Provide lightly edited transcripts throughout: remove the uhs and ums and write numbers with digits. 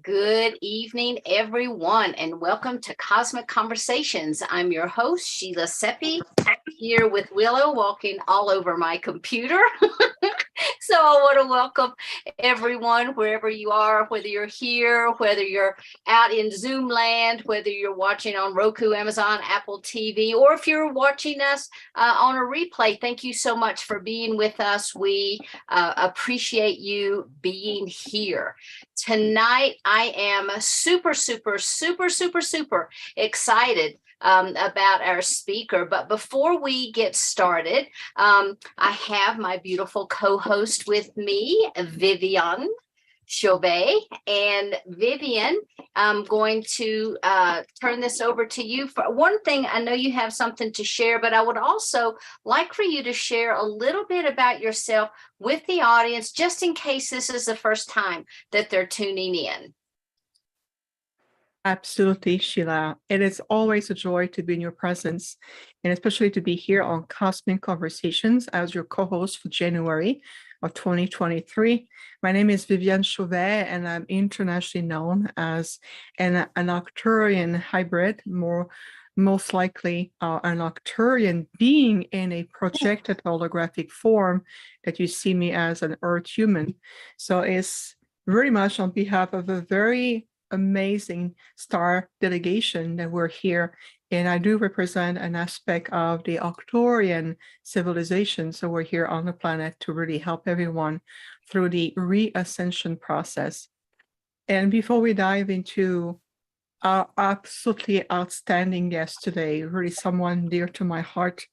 Good evening, everyone, and welcome to Cosmic Conversations. I'm your host, Sheila Seppi, here with Willow walking all over my computer. So I want to welcome everyone, wherever you are, whether you're here, whether you're out in Zoom land, whether you're watching on Roku, Amazon, Apple TV, or if you're watching us on a replay. Thank you so much for being with us. We appreciate you being here. Tonight, I am super excited about our speaker. But before we get started, I have my beautiful co-host with me, Vivian Chauvet. And Vivian, I'm going to turn this over to you. For one thing, I know you have something to share, but I would also like for you to share a little bit about yourself with the audience, just in case this is the first time that they're tuning in. Absolutely, Sheila. It is always a joy to be in your presence, and especially to be here on Cosmic Conversations as your co-host for January of 2023. My name is Vivian Chauvet, and I'm internationally known as an Arcturian hybrid, most likely an Arcturian being in a projected holographic form that you see me as an Earth human. So it's very much on behalf of a very amazing star delegation that we're here, and I do represent an aspect of the Arcturian civilization. So we're here on the planet to really help everyone through the re-ascension process. And before we dive into our absolutely outstanding guest today, really someone dear to my heart,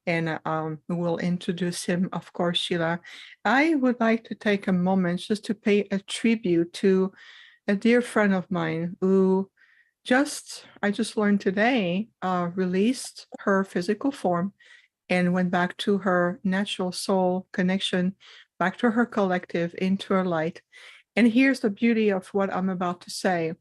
and we'll introduce him, of course, Sheila. I would like to take a moment just to pay a tribute to a dear friend of mine who I just learned today, released her physical form and went back to her natural soul connection, back to her collective, into her light. And here's the beauty of what I'm about to say.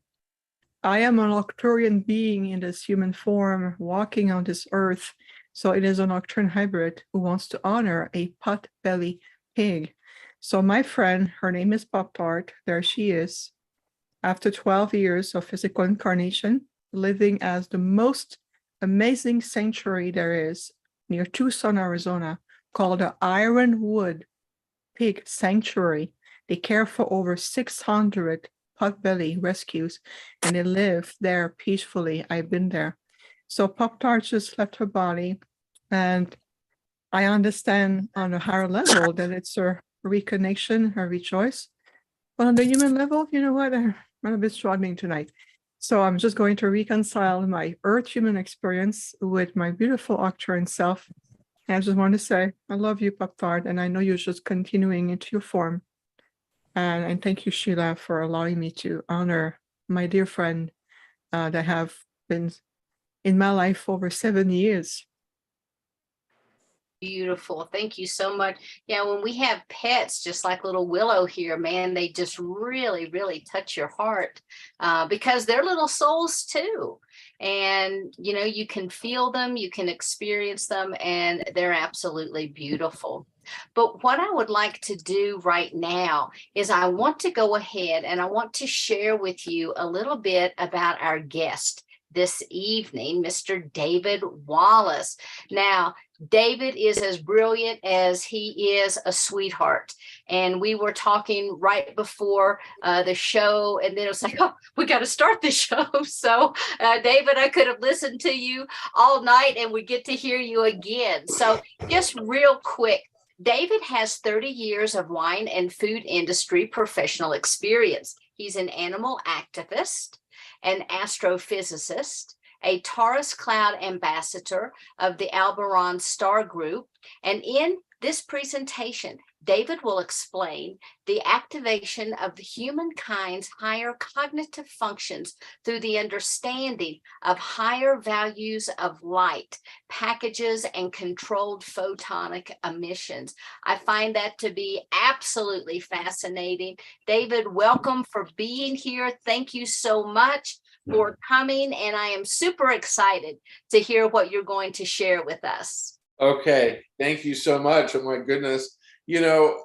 I am an Arcturian being in this human form, walking on this earth. So it is an Arcturian hybrid who wants to honor a pot-belly pig. So my friend, her name is Pop-Tart, there she is. After 12 years of physical incarnation, living as the most amazing sanctuary there is near Tucson, Arizona, called the Ironwood Pig Sanctuary. They care for over 600 potbelly rescues, and they live there peacefully. I've been there. So Pop-Tart just left her body, and I understand on a higher level that it's her reconnection, her rejoice. But on the human level, you know what? I'm a bit struggling tonight. So I'm just going to reconcile my Earth human experience with my beautiful Arcturian self. And I just want to say, I love you, Pop-Tart, and I know you're just continuing into your form. And thank you, Sheila, for allowing me to honor my dear friend that have been in my life for over 7 years. Beautiful. Thank you so much. Yeah, when we have pets, just like little Willow here, man, they just really touch your heart because they're little souls too. And, you know, you can feel them, you can experience them, and they're absolutely beautiful. But what I would like to do right now is I want to go ahead and I want to share with you a little bit about our guest this evening, Mr. David Wallace. Now, David is as brilliant as he is a sweetheart. And we were talking right before the show, and then it was like, oh, we got to start the show. So, David, I could have listened to you all night and we get to hear you again. So just real quick, David has 30 years of wine and food industry professional experience. He's an animal activist, an astrophysicist, a Taurus Cloud Ambassador of the Aldebaran Star group. And in this presentation, David will explain the activation of the humankind's higher cognitive functions through the understanding of higher values of light, packages, and controlled photonic emissions. I find that to be absolutely fascinating. David, welcome for being here. Thank you so much for coming, and I am super excited to hear what you're going to share with us. Okay, thank you so much. Oh my goodness. You know,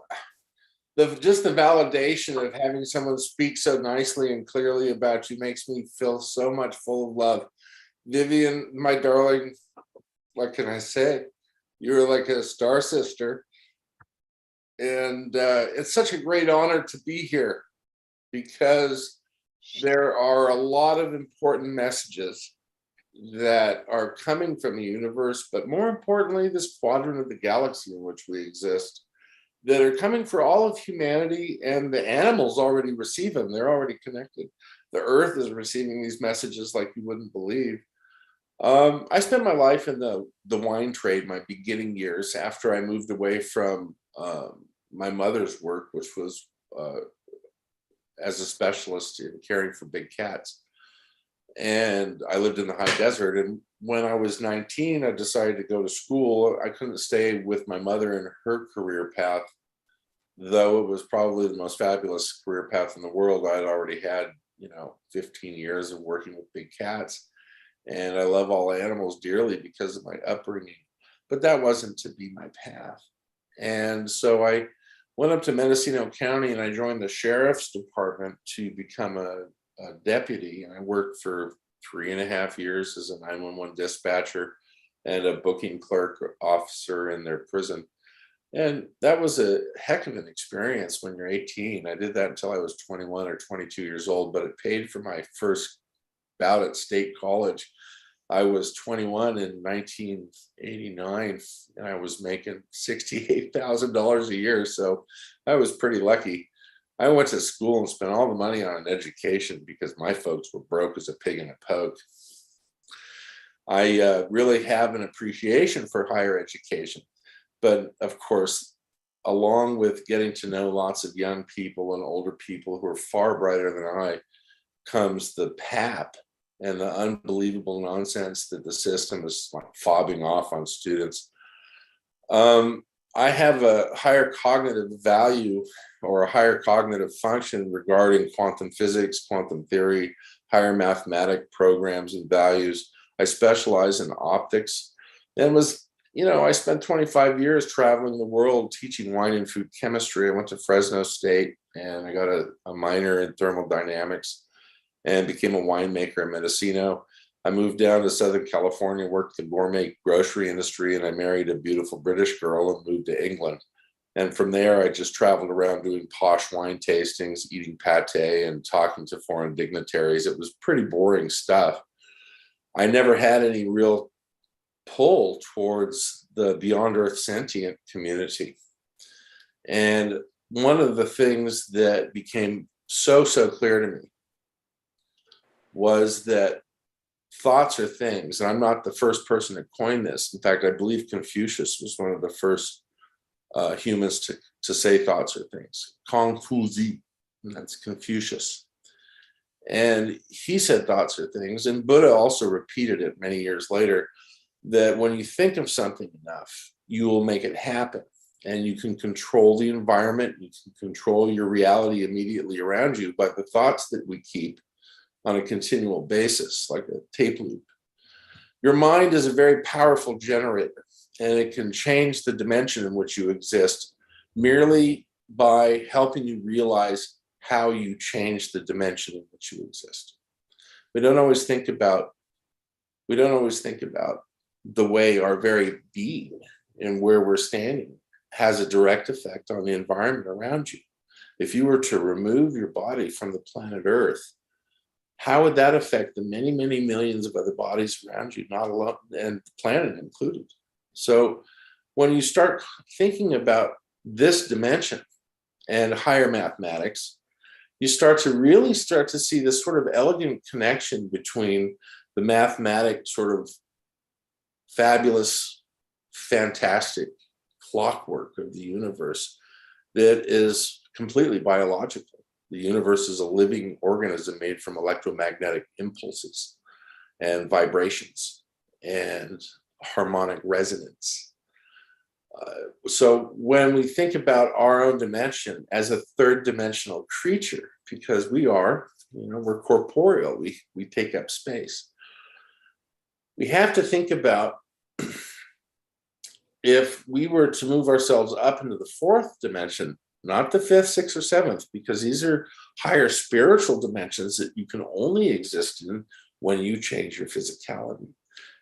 just the validation of having someone speak so nicely and clearly about you makes me feel so much full of love. Vivian, my darling, what can I say? You're like a star sister. And it's such a great honor to be here because there are a lot of important messages that are coming from the universe, but more importantly, this quadrant of the galaxy in which we exist, that are coming for all of humanity, and the animals already receive them. They're already connected. The earth is receiving these messages like you wouldn't believe. I spent my life in the wine trade, my beginning years, after I moved away from my mother's work, which was as a specialist in caring for big cats. And I lived in the high desert. And when I was 19, I decided to go to school. I couldn't stay with my mother in her career path, though it was probably the most fabulous career path in the world. I'd already had, 15 years of working with big cats. And I love all animals dearly because of my upbringing. But that wasn't to be my path. And so I went up to Mendocino County and I joined the sheriff's department to become a deputy. And I worked for 3.5 years as a 911 dispatcher and a booking clerk officer in their prison. And that was a heck of an experience when you're 18. I did that until I was 21 or 22 years old, but it paid for my first bout at state college. I was 21 in 1989 and I was making $68,000 a year. So I was pretty lucky. I went to school and spent all the money on an education because my folks were broke as a pig in a poke. I really have an appreciation for higher education. But of course, along with getting to know lots of young people and older people who are far brighter than I, comes the pap and the unbelievable nonsense that the system is like fobbing off on students. I have a higher cognitive value or a higher cognitive function regarding quantum physics, quantum theory, higher mathematic programs and values. I specialize in optics and I spent 25 years traveling the world teaching wine and food chemistry. I went to Fresno State and I got a minor in thermodynamics and became a winemaker in Mendocino. I moved down to Southern California, worked the gourmet grocery industry, and I married a beautiful British girl and moved to England. And from there, I just traveled around doing posh wine tastings, eating pate, and talking to foreign dignitaries. It was pretty boring stuff. I never had any real pull towards the beyond Earth sentient community. And one of the things that became so clear to me was that thoughts are things. And I'm not the first person to coin this. In fact, I believe Confucius was one of the first humans to say thoughts are things. Kong Fu Zi, that's Confucius. And he said thoughts are things. And Buddha also repeated it many years later, that when you think of something enough, you will make it happen. And you can control the environment, you can control your reality immediately around you by the thoughts that we keep on a continual basis, like a tape loop. Your mind is a very powerful generator, and it can change the dimension in which you exist merely by helping you realize how you change the dimension in which you exist. We don't always think about the way our very being and where we're standing has a direct effect on the environment around you. If you were to remove your body from the planet Earth, how would that affect the many, many millions of other bodies around you, not alone, and the planet included? So when you start thinking about this dimension and higher mathematics, you start to see this sort of elegant connection between the mathematic sort of fabulous, fantastic clockwork of the universe that is completely biological. The universe is a living organism made from electromagnetic impulses and vibrations and harmonic resonance. So when we think about our own dimension as a third dimensional creature, because we're corporeal, we take up space. We have to think about if we were to move ourselves up into the fourth dimension, not the fifth, sixth, or seventh, because these are higher spiritual dimensions that you can only exist in when you change your physicality.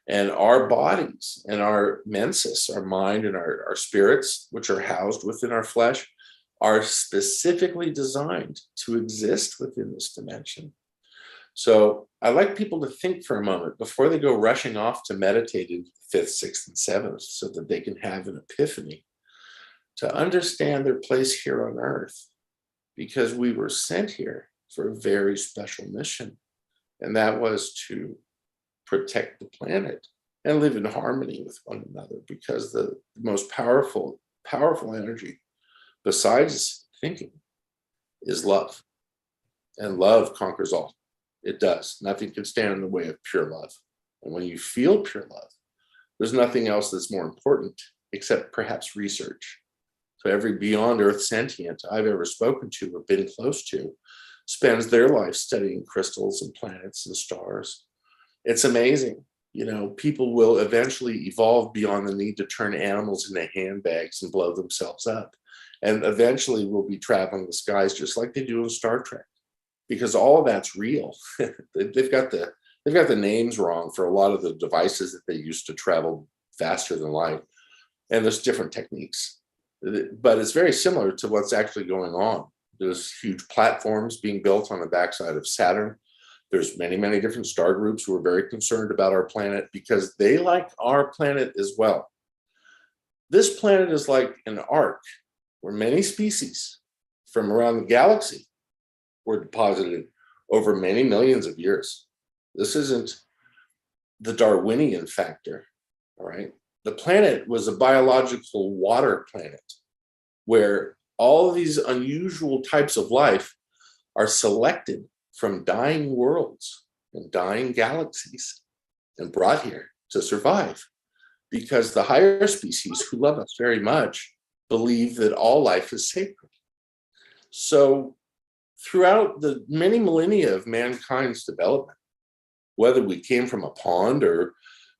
And our bodies and our mensis, our mind and our spirits, which are housed within our flesh, are specifically designed to exist within this dimension. So I like people to think for a moment before they go rushing off to meditate in fifth, sixth, and seventh so that they can have an epiphany, to understand their place here on Earth, because we were sent here for a very special mission. And that was to protect the planet and live in harmony with one another, because the most powerful energy besides thinking is love. And love conquers all. It does. Nothing can stand in the way of pure love. And when you feel pure love, there's nothing else that's more important except perhaps research. So every beyond Earth sentient I've ever spoken to or been close to spends their life studying crystals and planets and stars. It's amazing. You know, people will eventually evolve beyond the need to turn animals into handbags and blow themselves up. And eventually we'll be traveling the skies just like they do in Star Trek, because all of that's real. They've got the names wrong for a lot of the devices that they use to travel faster than light. And there's different techniques, but it's very similar to what's actually going on. There's huge platforms being built on the backside of Saturn. There's many, many different star groups who are very concerned about our planet because they like our planet as well. This planet is like an ark where many species from around the galaxy were deposited over many millions of years. This isn't the Darwinian factor, all right? The planet was a biological water planet where all of these unusual types of life are selected from dying worlds and dying galaxies and brought here to survive, because the higher species who love us very much believe that all life is sacred. So throughout the many millennia of mankind's development, whether we came from a pond or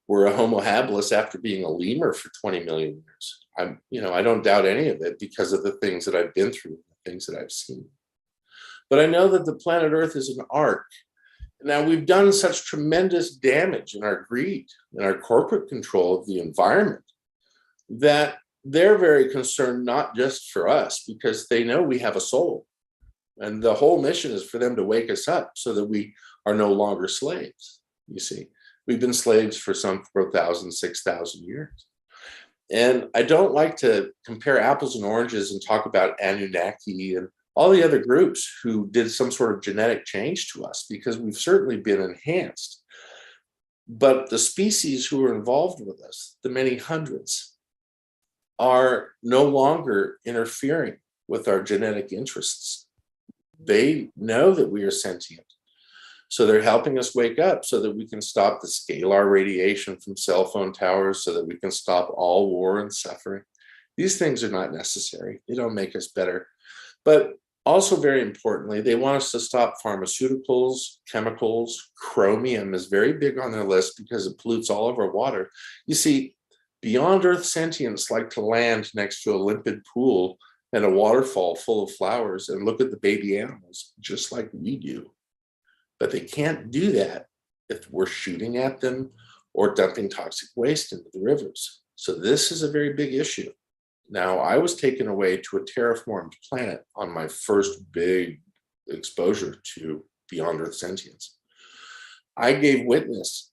were a Homo habilis after being a lemur for 20 million years, I don't doubt any of it because of the things that I've been through, the things that I've seen. But I know that the planet Earth is an ark. Now, we've done such tremendous damage in our greed and our corporate control of the environment that they're very concerned, not just for us, because they know we have a soul. And the whole mission is for them to wake us up so that we are no longer slaves. You see, we've been slaves for some 4,000, 6,000 years. And I don't like to compare apples and oranges and talk about Anunnaki and all the other groups who did some sort of genetic change to us, because we've certainly been enhanced. But the species who are involved with us, the many hundreds, are no longer interfering with our genetic interests. They know that we are sentient. So they're helping us wake up so that we can stop the scalar radiation from cell phone towers, so that we can stop all war and suffering. These things are not necessary. They don't make us better. But also, very importantly, they want us to stop pharmaceuticals, chemicals. Chromium is very big on their list because it pollutes all of our water. You see, beyond Earth sentients like to land next to a limpid pool and a waterfall full of flowers and look at the baby animals just like we do. But they can't do that if we're shooting at them or dumping toxic waste into the rivers. So this is a very big issue. Now, I was taken away to a terraformed planet on my first big exposure to beyond Earth sentience. I gave witness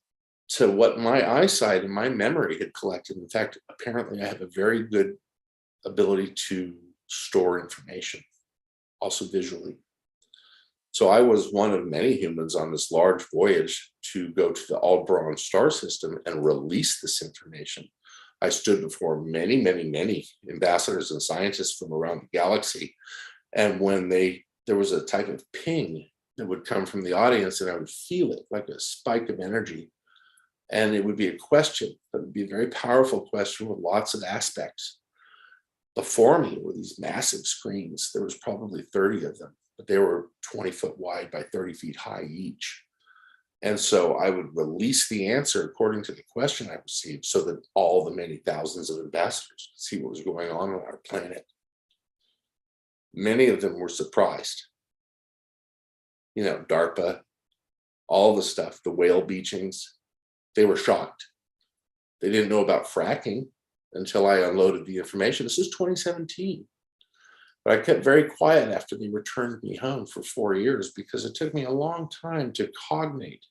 to what my eyesight and my memory had collected. In fact, apparently I have a very good ability to store information, also visually. So I was one of many humans on this large voyage to go to the Aldebaran Star system and release this information. I stood before many, many, many ambassadors and scientists from around the galaxy. And when there was a type of ping that would come from the audience, and I would feel it like a spike of energy. And it would be a question, but it would be a very powerful question with lots of aspects. Before me were these massive screens. There was probably 30 of them, but they were 20 foot wide by 30 feet high each. And so I would release the answer according to the question I received so that all the many thousands of ambassadors could see what was going on our planet. Many of them were surprised. You know, DARPA, all the stuff, the whale beachings, they were shocked. They didn't know about fracking until I unloaded the information. This is 2017. But I kept very quiet after they returned me home for 4 years because it took me a long time to cognate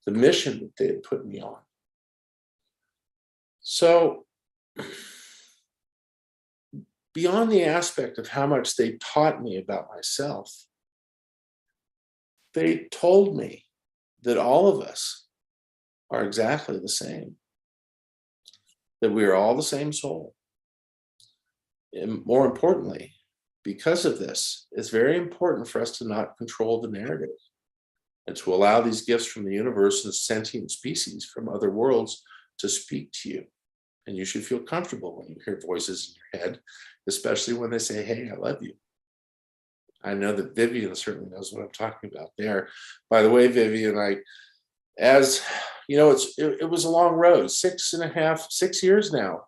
the mission that they had put me on. So beyond the aspect of how much they taught me about myself, they told me that all of us are exactly the same, that we are all the same soul. And more importantly, because of this, it's very important for us to not control the narrative and to allow these gifts from the universe and sentient species from other worlds to speak to you. And you should feel comfortable when you hear voices in your head, especially when they say, hey, I love you. I know that Vivian certainly knows what I'm talking about there. By the way, Vivian, as you know, it was a long road, 6 years now.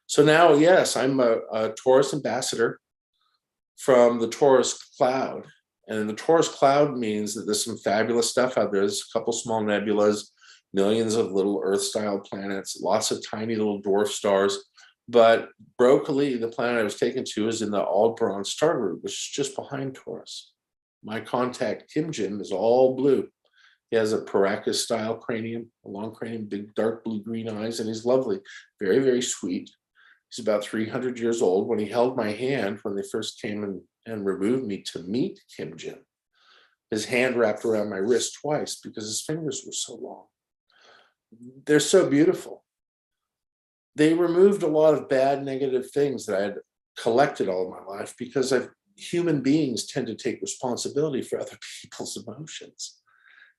So now, yes, I'm a Taurus ambassador from the Taurus Cloud. And the Taurus Cloud means that there's some fabulous stuff out there. There's a couple small nebulas, millions of little Earth-style planets, lots of tiny little dwarf stars. But Broccoli, the planet I was taken to, is in the Aldebaran Star group, which is just behind Taurus. My contact, Kim Jim, is all blue. He has a Paracas-style cranium, a long cranium, big dark blue-green eyes, and he's lovely, very, very sweet. He's about 300 years old. When he held my hand, when they first came and removed me to meet Kim Jim, his hand wrapped around my wrist twice because his fingers were so long. They're so beautiful. They removed a lot of bad, negative things that I had collected all of my life because human beings tend to take responsibility for other people's emotions.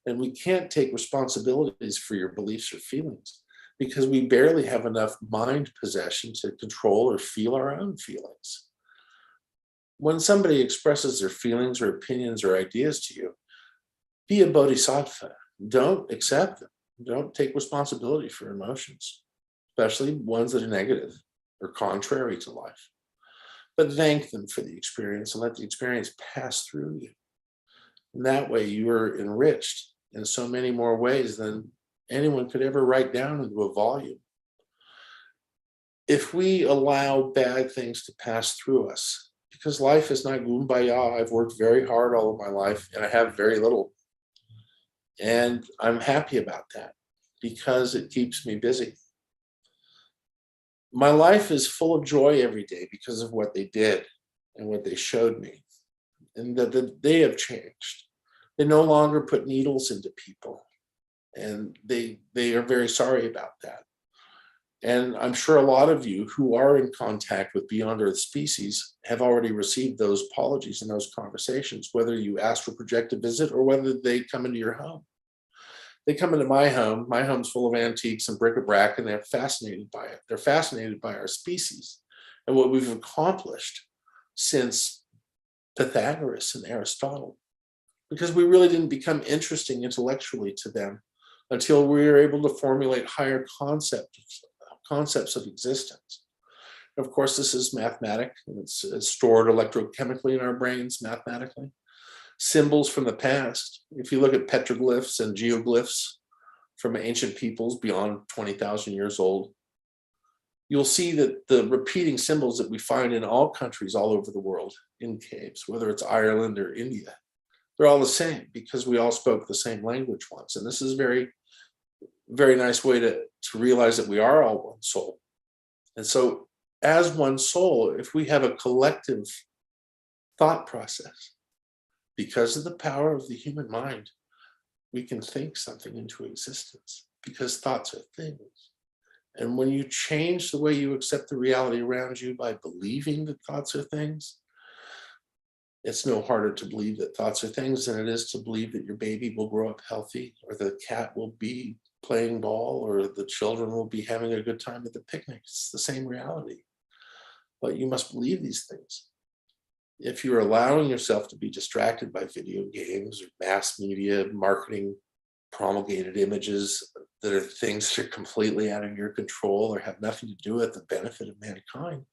And we can't take responsibilities for your beliefs or feelings because we barely have enough mind possession to control or feel our own feelings. When somebody expresses their feelings or opinions or ideas to you, be a bodhisattva. Don't accept them. Don't take responsibility for emotions, especially ones that are negative or contrary to life. But thank them for the experience and let the experience pass through you. And that way you are enriched in so many more ways than anyone could ever write down into a volume. If we allow bad things to pass through us, because life is not kumbaya. I've worked very hard all of my life and I have very little. And I'm happy about that because it keeps me busy. My life is full of joy every day because of what they did and what they showed me, and that they have changed. They no longer put needles into people, and they are very sorry about that. And I'm sure a lot of you who are in contact with Beyond Earth species have already received those apologies and those conversations, whether you astral project a visit or whether they come into your home. They come into my home. My home's full of antiques and bric-a-brac, and they're fascinated by it. They're fascinated by our species and what we've accomplished since Pythagoras and Aristotle, because we really didn't become interesting intellectually to them until we were able to formulate higher concepts of existence. And of course, this is mathematic, and it's stored electrochemically in our brains mathematically. Symbols from the past. If you look at petroglyphs and geoglyphs from ancient peoples beyond 20,000 years old, you'll see that the repeating symbols that we find in all countries all over the world in caves, whether it's Ireland or India, they're all the same because we all spoke the same language once. And this is a very, very nice way to realize that we are all one soul. And so as one soul, if we have a collective thought process, because of the power of the human mind, we can think something into existence because thoughts are things. And when you change the way you accept the reality around you by believing that thoughts are things, it's no harder to believe that thoughts are things than it is to believe that your baby will grow up healthy, or the cat will be playing ball, or the children will be having a good time at the picnic. It's the same reality. But you must believe these things. If you're allowing yourself to be distracted by video games or mass media, marketing, promulgated images that are things that are completely out of your control or have nothing to do with the benefit of mankind,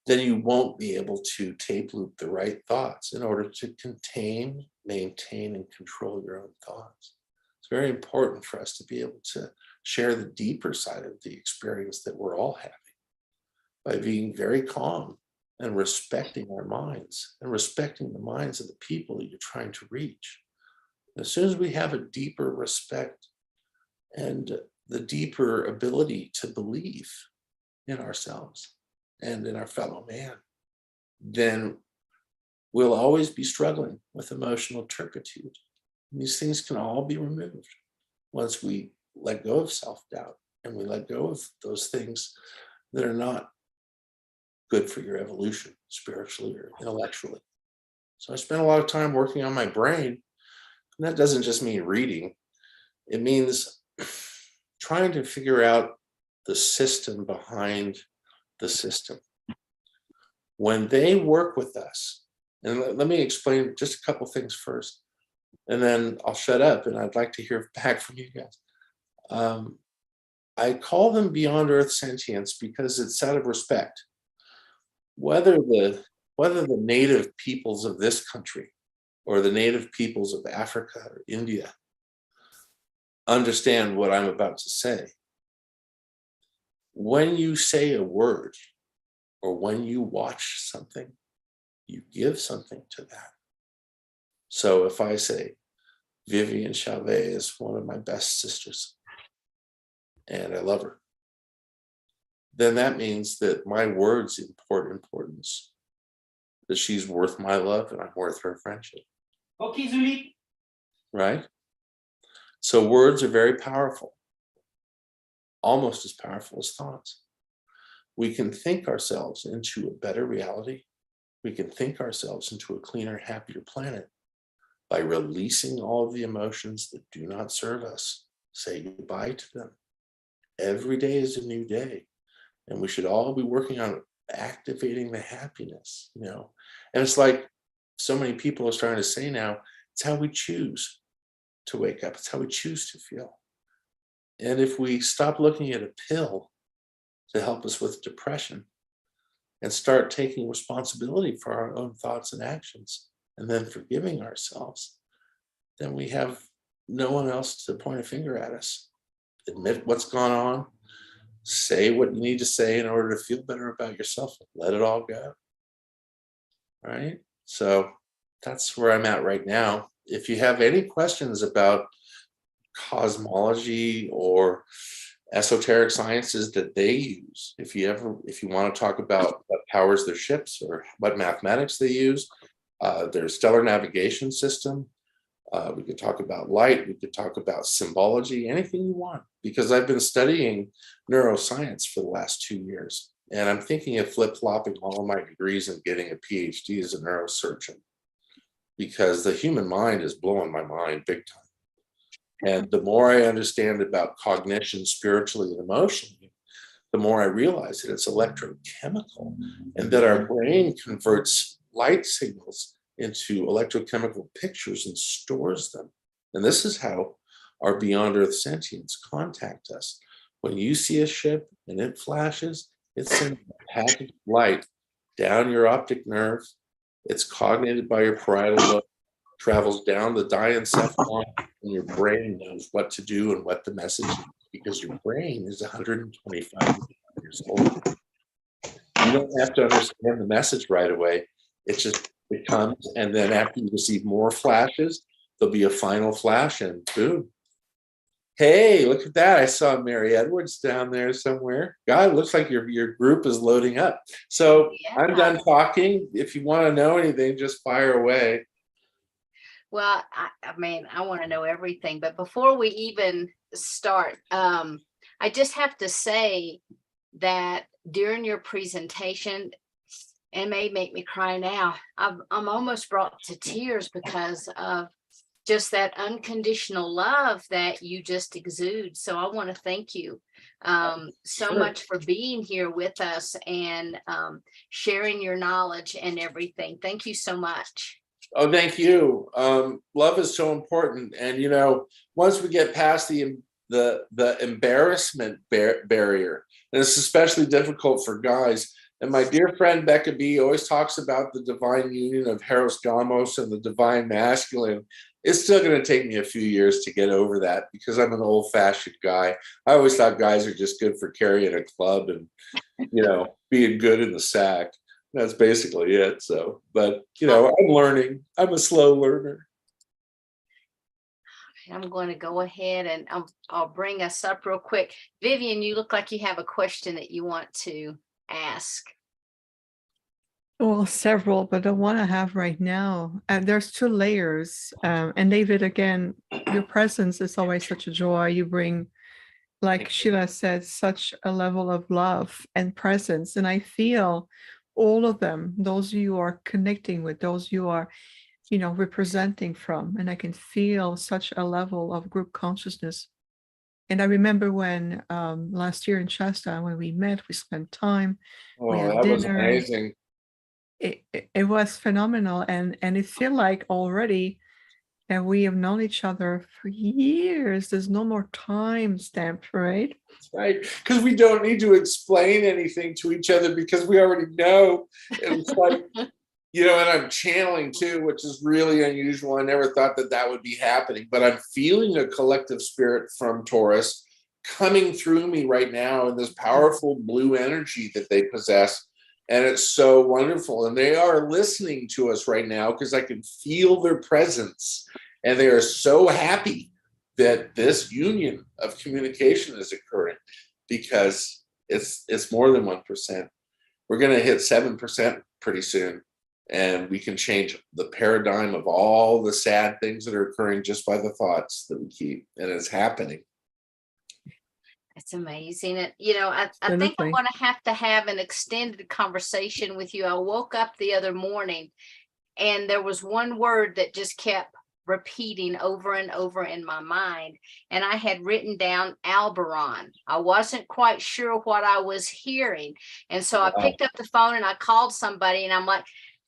then you won't be able to tape loop the right thoughts in order to contain, maintain, and control your own thoughts. It's very important for us to be able to share the deeper side of the experience that we're all having by being very calm and respecting our minds and respecting the minds of the people that you're trying to reach. As soon as we have a deeper respect and the deeper ability to believe in ourselves and in our fellow man, then we'll always be struggling with emotional turpitude. And these things can all be removed once we let go of self-doubt and we let go of those things that are not good for your evolution, spiritually or intellectually. So I spent a lot of time working on my brain. And that doesn't just mean reading. It means trying to figure out the system behind the system. When they work with us, and let me explain just a couple things first, and then I'll shut up and I'd like to hear back from you guys. I call them beyond Earth sentience because it's out of respect. Whether the native peoples of this country or the native peoples of Africa or India understand what I'm about to say, when you say a word or when you watch something, you give something to that. So if I say, Vivian Chalvet is one of my best sisters and I love her, then that means that my words import importance, that she's worth my love and I'm worth her friendship. Okay, Zuli. Right? So words are very powerful, almost as powerful as thoughts. We can think ourselves into a better reality. We can think ourselves into a cleaner, happier planet by releasing all of the emotions that do not serve us. Say goodbye to them. Every day is a new day. And we should all be working on activating the happiness, you know. And it's like so many people are starting to say now, it's how we choose to wake up. It's how we choose to feel. And if we stop looking at a pill to help us with depression and start taking responsibility for our own thoughts and actions and then forgiving ourselves, then we have no one else to point a finger at us. Admit what's gone on, say what you need to say in order to feel better about yourself, and let it all go. Right? So that's where I'm at right now. If you have any questions about cosmology or esoteric sciences that they use, if you want to talk about what powers their ships or what mathematics they use, their stellar navigation system, we could talk about light, we could talk about symbology, anything you want, because I've been studying neuroscience for the last 2 years. And I'm thinking of flip-flopping all of my degrees and getting a PhD as a neurosurgeon, because the human mind is blowing my mind big time. And the more I understand about cognition spiritually and emotionally, the more I realize that it's electrochemical and that our brain converts light signals into electrochemical pictures and stores them. And this is how our beyond Earth sentients contact us. When you see a ship and it flashes, it sends a packet of light down your optic nerve. It's cognited by your parietal lobe, travels down the diencephalon, and your brain knows what to do and what the message is, because your brain is 125 years old. You don't have to understand the message right away. It comes, and then after you receive more flashes, there'll be a final flash, and boom. Hey, look at that. I saw Mary Edwards down there somewhere. God, it looks like your group is loading up. So yeah. I'm done talking. If you want to know anything, just fire away. Well, I mean, I want to know everything. But before we even start, I just have to say that during your presentation, it may make me cry now, I'm almost brought to tears because of just that unconditional love that you just exude. So I want to thank you so much for being here with us and sharing your knowledge and everything. Thank you so much. Oh, thank you. Love is so important. And, you know, once we get past the embarrassment barrier, and it's especially difficult for guys, And my dear friend Becca B always talks about the divine union of Heros Gamos and the divine masculine. It's still going to take me a few years to get over that because I'm an old-fashioned guy. I always thought guys are just good for carrying a club and, being good in the sack. That's basically it. So, but, I'm learning. I'm a slow learner. I'm going to go ahead and I'll bring us up real quick. Vivian, you look like you have a question that you want to ask. Well, several, but the one I have right now, there's two layers. And David, again, your presence is always such a joy. You bring, like Sheila said, such a level of love and presence. And I feel all of them, those you are connecting with, those you are representing from, and I can feel such a level of group consciousness. And I remember when last year in Shasta, when we met, we spent time, we had that dinner. was amazing. It was phenomenal, and it feel like already that we have known each other for years. There's no more time stamp, right? That's right, because we don't need to explain anything to each other because we already know. It's like and I'm channeling too, which is really unusual. I never thought that would be happening, but I'm feeling a collective spirit from Taurus coming through me right now in this powerful blue energy that they possess. And it's so wonderful. And they are listening to us right now because I can feel their presence. And they are so happy that this union of communication is occurring because it's more than 1%. We're going to hit 7% pretty soon. And we can change the paradigm of all the sad things that are occurring just by the thoughts that we keep. And it's happening. It's amazing. And, I think I'm going to have an extended conversation with you. I woke up the other morning and there was one word that just kept repeating over and over in my mind. And I had written down Aldebaran. I wasn't quite sure what I was hearing. And so I picked up the phone and I called somebody and I'm like,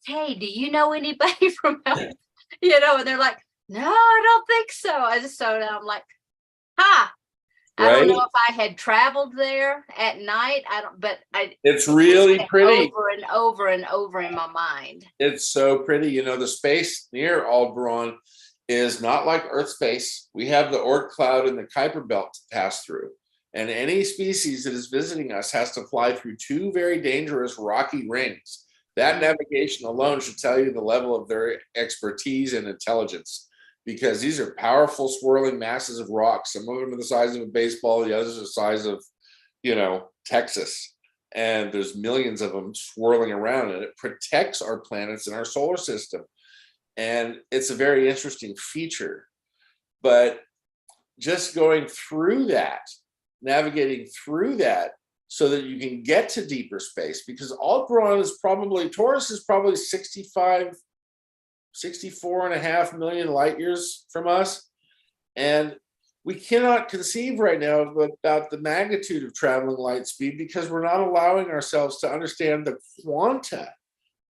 hey, do you know anybody from and they're like, no, I don't think so. I'm like, I don't know if I had traveled there at night. It's really pretty. Over and over and over in my mind. It's so pretty. The space near Aldebaran is not like Earth space. We have the Oort cloud and the Kuiper belt to pass through. And any species that is visiting us has to fly through two very dangerous rocky rings. That navigation alone should tell you the level of their expertise and intelligence, because these are powerful swirling masses of rocks. Some of them are the size of a baseball, the others are the size of, Texas. And there's millions of them swirling around, and it protects our planets and our solar system. And it's a very interesting feature. But just going through that, navigating through that, so that you can get to deeper space, because Taurus is probably 64.5 million light years from us. And we cannot conceive right now about the magnitude of traveling light speed because we're not allowing ourselves to understand the quanta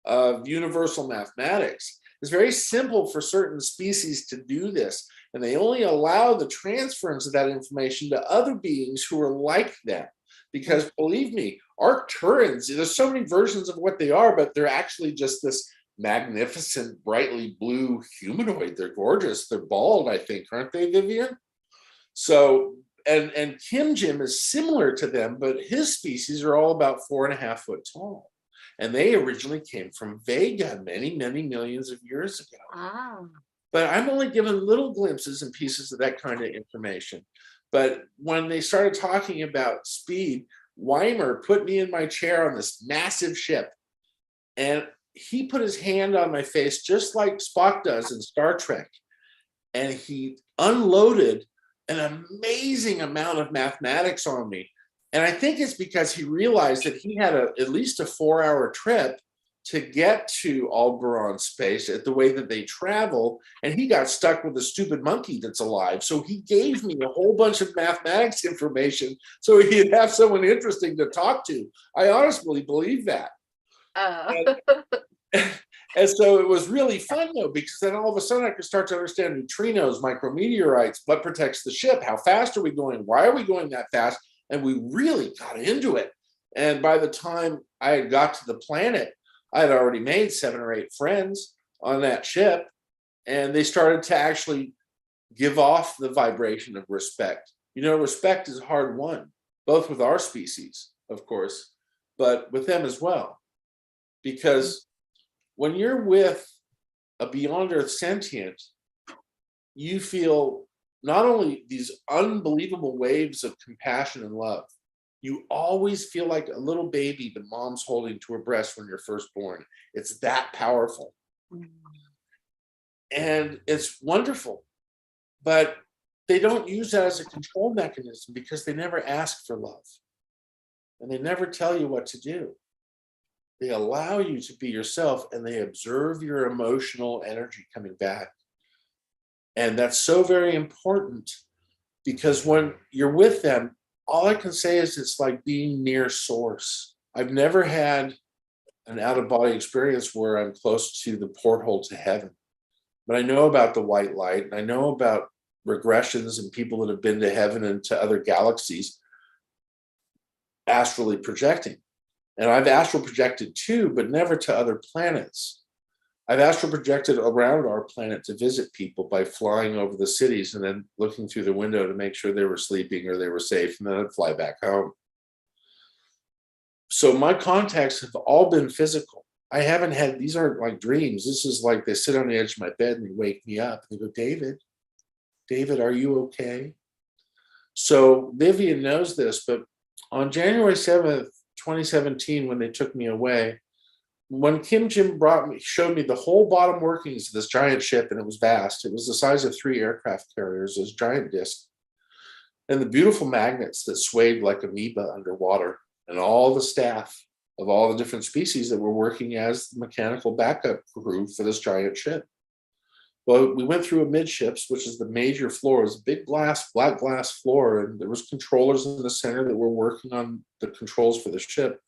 of universal mathematics. It's very simple for certain species to do this, and they only allow the transference of that information to other beings who are like them. Because believe me, Arcturians, there's so many versions of what they are, but they're actually just this magnificent, brightly blue humanoid. They're gorgeous. They're bald, I think, aren't they, Vivian? So, and Kim Jim is similar to them, but his species are all about 4.5 foot tall. And they originally came from Vega many, many millions of years ago. Wow. But I'm only given little glimpses and pieces of that kind of information. But when they started talking about speed, Weimer put me in my chair on this massive ship. And he put his hand on my face, just like Spock does in Star Trek. And he unloaded an amazing amount of mathematics on me. And I think it's because he realized that he had at least a 4-hour trip to get to Aldebaran space at the way that they travel, and he got stuck with a stupid monkey that's alive. So he gave me a whole bunch of mathematics information so he'd have someone interesting to talk to. I honestly believe that. And so it was really fun, though, because then all of a sudden I could start to understand neutrinos, micrometeorites, what protects the ship, how fast are we going, why are we going that fast? And we really got into it. And by the time I had got to the planet, I had already made 7 or 8 friends on that ship. And they started to actually give off the vibration of respect. Respect is hard won, both with our species, of course, but with them as well. Because when you're with a beyond earth sentient, you feel not only these unbelievable waves of compassion and love, you always feel like a little baby the mom's holding to her breast when you're first born. It's that powerful. And it's wonderful. But they don't use that as a control mechanism because they never ask for love. And they never tell you what to do. They allow you to be yourself, and they observe your emotional energy coming back. And that's so very important, because when you're with them, all I can say is it's like being near source. I've never had an out-of-body experience where I'm close to the porthole to heaven. But I know about the white light, and I know about regressions and people that have been to heaven and to other galaxies astrally projecting. And I've astral projected too, but never to other planets. I've astral projected around our planet to visit people by flying over the cities and then looking through the window to make sure they were sleeping or they were safe, and then I'd fly back home. So my contacts have all been physical. I haven't had, these aren't like dreams. This is like they sit on the edge of my bed and they wake me up. They go, David, are you okay? So Vivian knows this, but on January 7th, 2017, when they took me away, when Kim Jim showed me the whole bottom workings of this giant ship, and it was vast. It was the size of 3 aircraft carriers, this giant disc, and the beautiful magnets that swayed like amoeba underwater, and all the staff of all the different species that were working as the mechanical backup crew for this giant ship. Well, we went through amidships, which is the major floor. It was a big black glass floor, and there was controllers in the center that were working on the controls for the ship.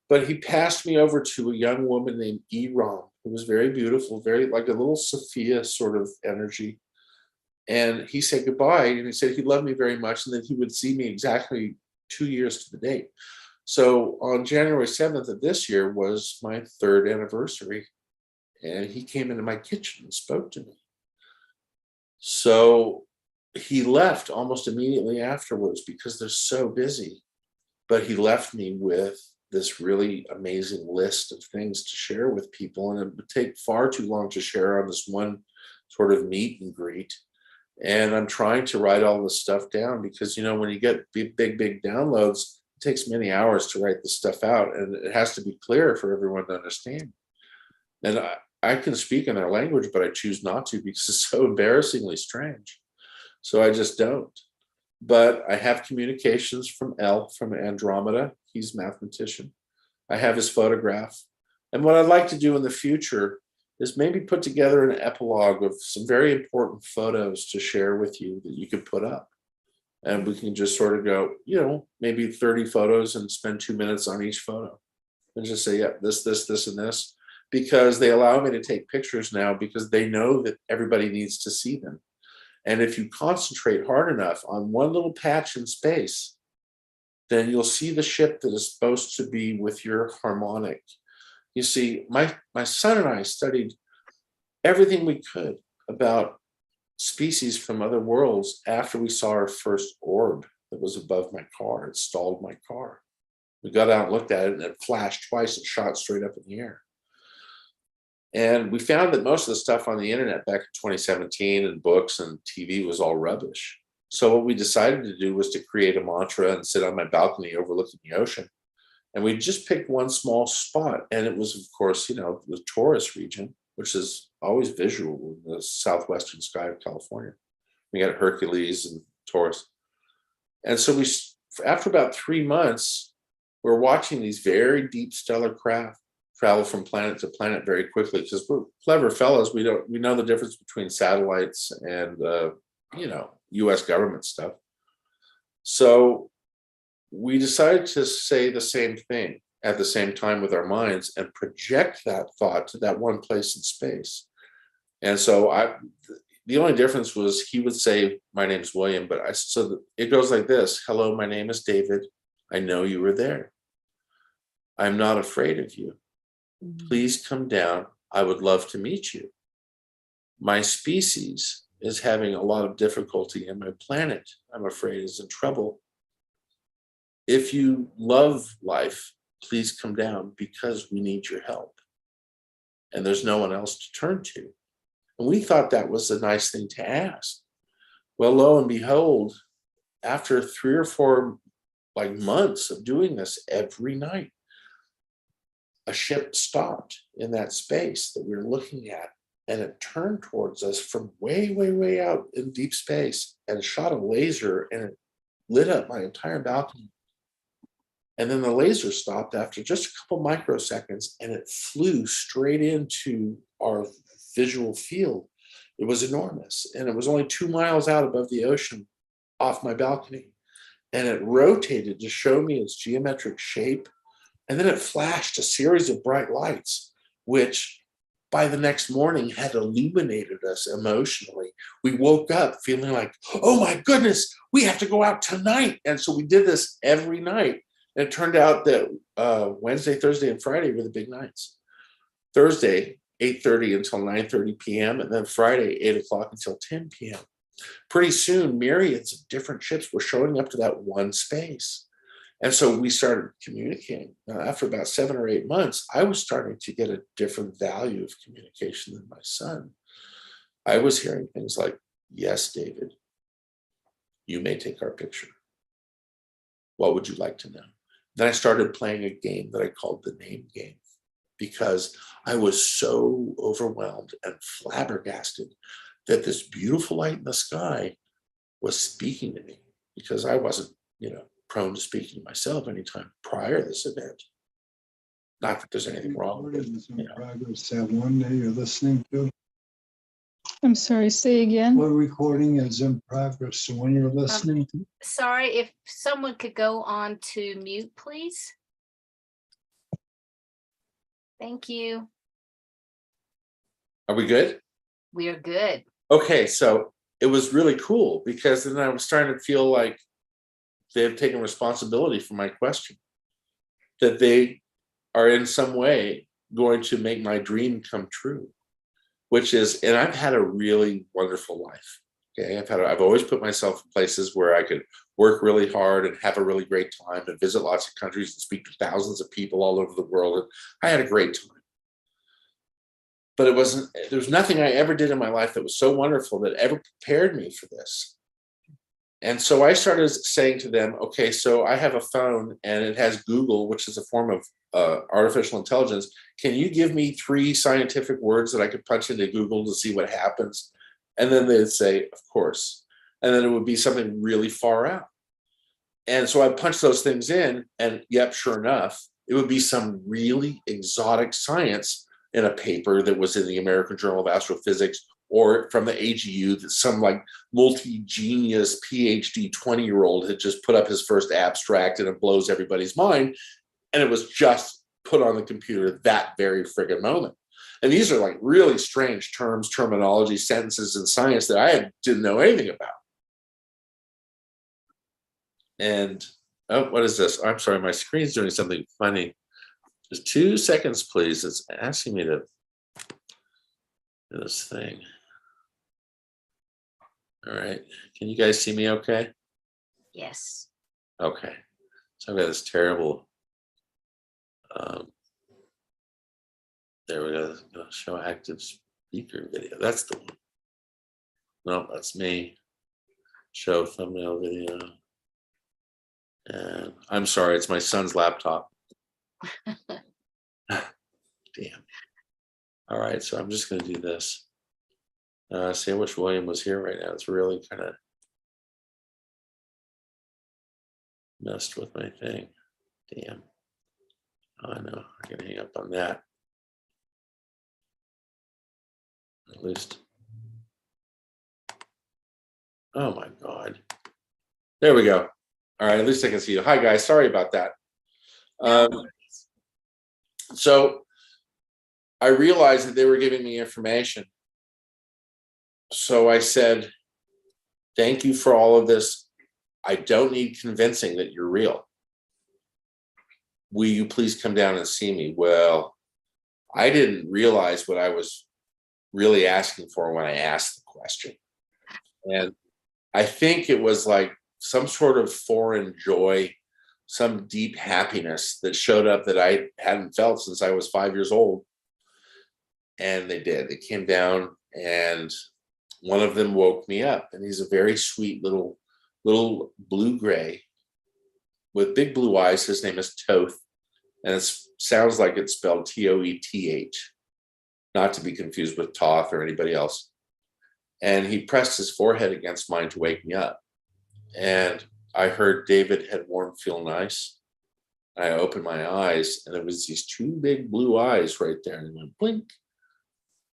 But he passed me over to a young woman named Erom, who was very beautiful, very like a little Sophia sort of energy. And he said goodbye, and he said he loved me very much, and that he would see me exactly 2 years to the date. So on January 7th of this year was my 3rd anniversary. And he came into my kitchen and spoke to me. So he left almost immediately afterwards because they're so busy. But he left me with this really amazing list of things to share with people. And it would take far too long to share on this one sort of meet and greet. And I'm trying to write all this stuff down because, when you get big downloads, it takes many hours to write this stuff out. And it has to be clear for everyone to understand. And I can speak in their language, but I choose not to because it's so embarrassingly strange. So I just don't. But I have communications from from Andromeda. He's a mathematician. I have his photograph. And what I'd like to do in the future is maybe put together an epilogue of some very important photos to share with you that you could put up. And we can just sort of go, maybe 30 photos and spend 2 minutes on each photo. And just say, yeah, this, and this. Because they allow me to take pictures now because they know that everybody needs to see them. And if you concentrate hard enough on one little patch in space, then you'll see the ship that is supposed to be with your harmonic. You see, my son and I studied everything we could about species from other worlds after we saw our first orb that was above my car. It stalled my car. We got out and looked at it, and it flashed twice and shot straight up in the air. And we found that most of the stuff on the internet back in 2017 and books and TV was all rubbish. So what we decided to do was to create a mantra and sit on my balcony overlooking the ocean. And we just picked one small spot. And it was, of course, the Taurus region, which is always visual in the southwestern sky of California. We got Hercules and Taurus. And so after about 3 months, we're watching these very deep stellar craft travel from planet to planet very quickly because we're clever fellows. We know the difference between satellites and US government stuff. So we decided to say the same thing at the same time with our minds and project that thought to that one place in space. And so the only difference was he would say, my name's William, but so it goes like this. Hello, my name is David. I know you were there. I'm not afraid of you. Please come down. I would love to meet you. My species is having a lot of difficulty, and my planet, I'm afraid, is in trouble. If you love life, please come down because we need your help. And there's no one else to turn to. And we thought that was a nice thing to ask. Well, lo and behold, after 3 or 4 months of doing this every night, a ship stopped in that space that we were looking at, and it turned towards us from way, way, way out in deep space and shot a laser, and it lit up my entire balcony. And then the laser stopped after just a couple microseconds, and it flew straight into our visual field. It was enormous, and it was only 2 miles out above the ocean off my balcony. And it rotated to show me its geometric shape. And then it flashed a series of bright lights, which by the next morning had illuminated us emotionally. We woke up feeling like, oh my goodness, we have to go out tonight. And so we did this every night. And it turned out that Wednesday, Thursday, and Friday were the big nights. Thursday, 8:30 until 9:30 p.m. And then Friday, 8 o'clock until 10 p.m. Pretty soon, myriads of different ships were showing up to that one space. And so we started communicating. Now, after about 7 or 8 months, I was starting to get a different value of communication than my son. I was hearing things like, yes, David, you may take our picture. What would you like to know? Then I started playing a game that I called the name game, because I was so overwhelmed and flabbergasted that this beautiful light in the sky was speaking to me, because I wasn't, prone to speaking to myself anytime prior to this event. Not that there's anything wrong with it. Progress that one that you're listening to. I'm sorry, say again. What recording is in progress? So when you're listening to. Sorry, if someone could go on to mute, please. Thank you. Are we good? We are good. Okay, so it was really cool, because then I was starting to feel like they have taken responsibility for my question, that they are in some way going to make my dream come true, which is, and I've had a really wonderful life. Okay, I've always put myself in places where I could work really hard and have a really great time and visit lots of countries and speak to thousands of people all over the world. And I had a great time. But there's nothing I ever did in my life that was so wonderful that ever prepared me for this. And so I started saying to them, okay, so I have a phone and it has Google, which is a form of artificial intelligence. Can you give me 3 scientific words that I could punch into Google to see what happens? And then they'd say, of course. And then it would be something really far out. And so I punched those things in, and yep, sure enough, it would be some really exotic science in a paper that was in the American Journal of Astrophysics, or from the AGU, that some multi-genius PhD 20-year-old had just put up his first abstract, and it blows everybody's mind. And it was just put on the computer that very friggin' moment. And these are really strange terms, terminology, sentences in science that I didn't know anything about. And, oh, what is this? I'm sorry, my screen's doing something funny. Just 2 seconds, please. It's asking me to do this thing. All right. Can you guys see me okay? Yes. Okay. So I've got this terrible, there we go. Show active speaker video. That's the one. No, that's me. Show thumbnail video. And I'm sorry, it's my son's laptop. Damn. All right, so I'm just going to do this. See, I wish William was here right now. It's really kind of messed with my thing. Damn. Oh, I know. I can hang up on that. At least. Oh my God. There we go. All right, at least I can see you. Hi guys, sorry about that. So I realized that they were giving me information. So I said, thank you for all of this. I don't need convincing that you're real. will you please come down and see me? Well, I didn't realize what I was really asking for when I asked the question. And I think it was like some sort of foreign joy, some deep happiness that showed up that I hadn't felt since I was 5 years old. And they did. They came down, and one of them woke me up, and he's a very sweet little blue gray with big blue eyes. His name is Toth, and it sounds like it's spelled Toeth, not to be confused with Toth or anybody else. And he pressed his forehead against mine to wake me up. And I heard David had warm, feel nice. I opened my eyes, and there was these two big blue eyes right there, and they went blink.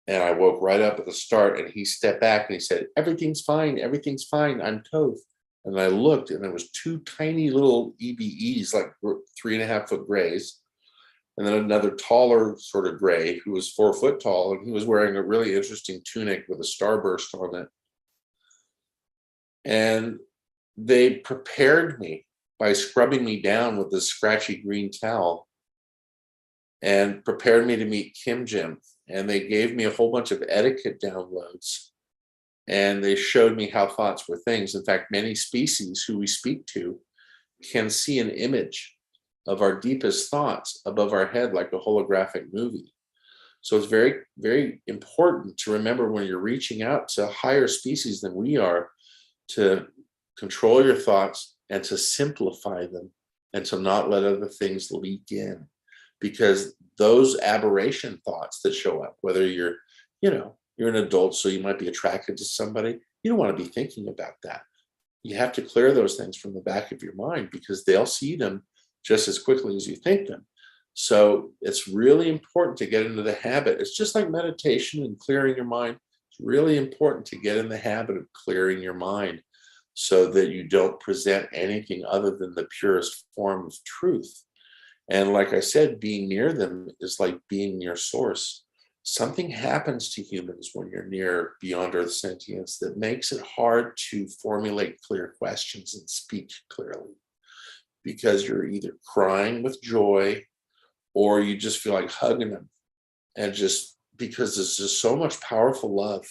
And I woke right up at the start, and he stepped back and he said, everything's fine, I'm Toth. And I looked, and there was two tiny little EBEs, like 3.5 foot grays, and then another taller sort of gray who was 4 foot tall, and he was wearing a really interesting tunic with a starburst on it. And they prepared me by scrubbing me down with this scratchy green towel and prepared me to meet Kim Jim. And they gave me a whole bunch of etiquette downloads, and they showed me how thoughts were things. In fact, many species who we speak to can see an image of our deepest thoughts above our head, like a holographic movie. So it's very, very important to remember when you're reaching out to higher species than we are, to control your thoughts and to simplify them and to not let other things leak in. Because those aberration thoughts that show up, whether you're an adult, so you might be attracted to somebody, you don't want to be thinking about that. You have to clear those things from the back of your mind, because they'll see them just as quickly as you think them. So it's really important to get into the habit. It's just like meditation and clearing your mind. It's really important to get in the habit of clearing your mind so that you don't present anything other than the purest form of truth. And like I said, being near them is like being near source. Something happens to humans when you're near beyond earth sentience that makes it hard to formulate clear questions and speak clearly, because you're either crying with joy or you just feel like hugging them. And just because there's just so much powerful love,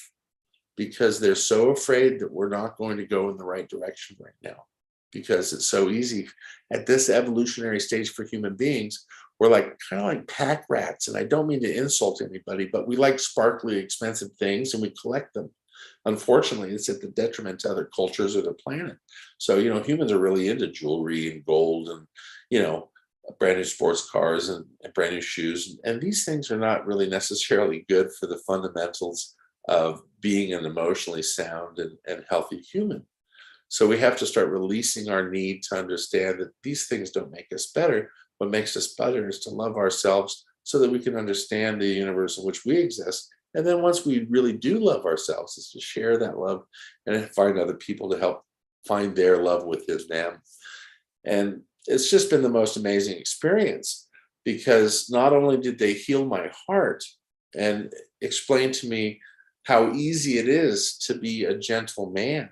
because they're so afraid that we're not going to go in the right direction right now. Because it's so easy at this evolutionary stage for human beings. We're like kind of like pack rats, and I don't mean to insult anybody, but we like sparkly, expensive things and we collect them. Unfortunately, it's at the detriment to other cultures or the planet. So, humans are really into jewelry and gold and, brand new sports cars and brand new shoes. And these things are not really necessarily good for the fundamentals of being an emotionally sound and healthy human. So we have to start releasing our need to understand that these things don't make us better. What makes us better is to love ourselves so that we can understand the universe in which we exist. And then once we really do love ourselves, is to share that love and find other people to help find their love within them. And it's just been the most amazing experience, because not only did they heal my heart and explain to me how easy it is to be a gentle man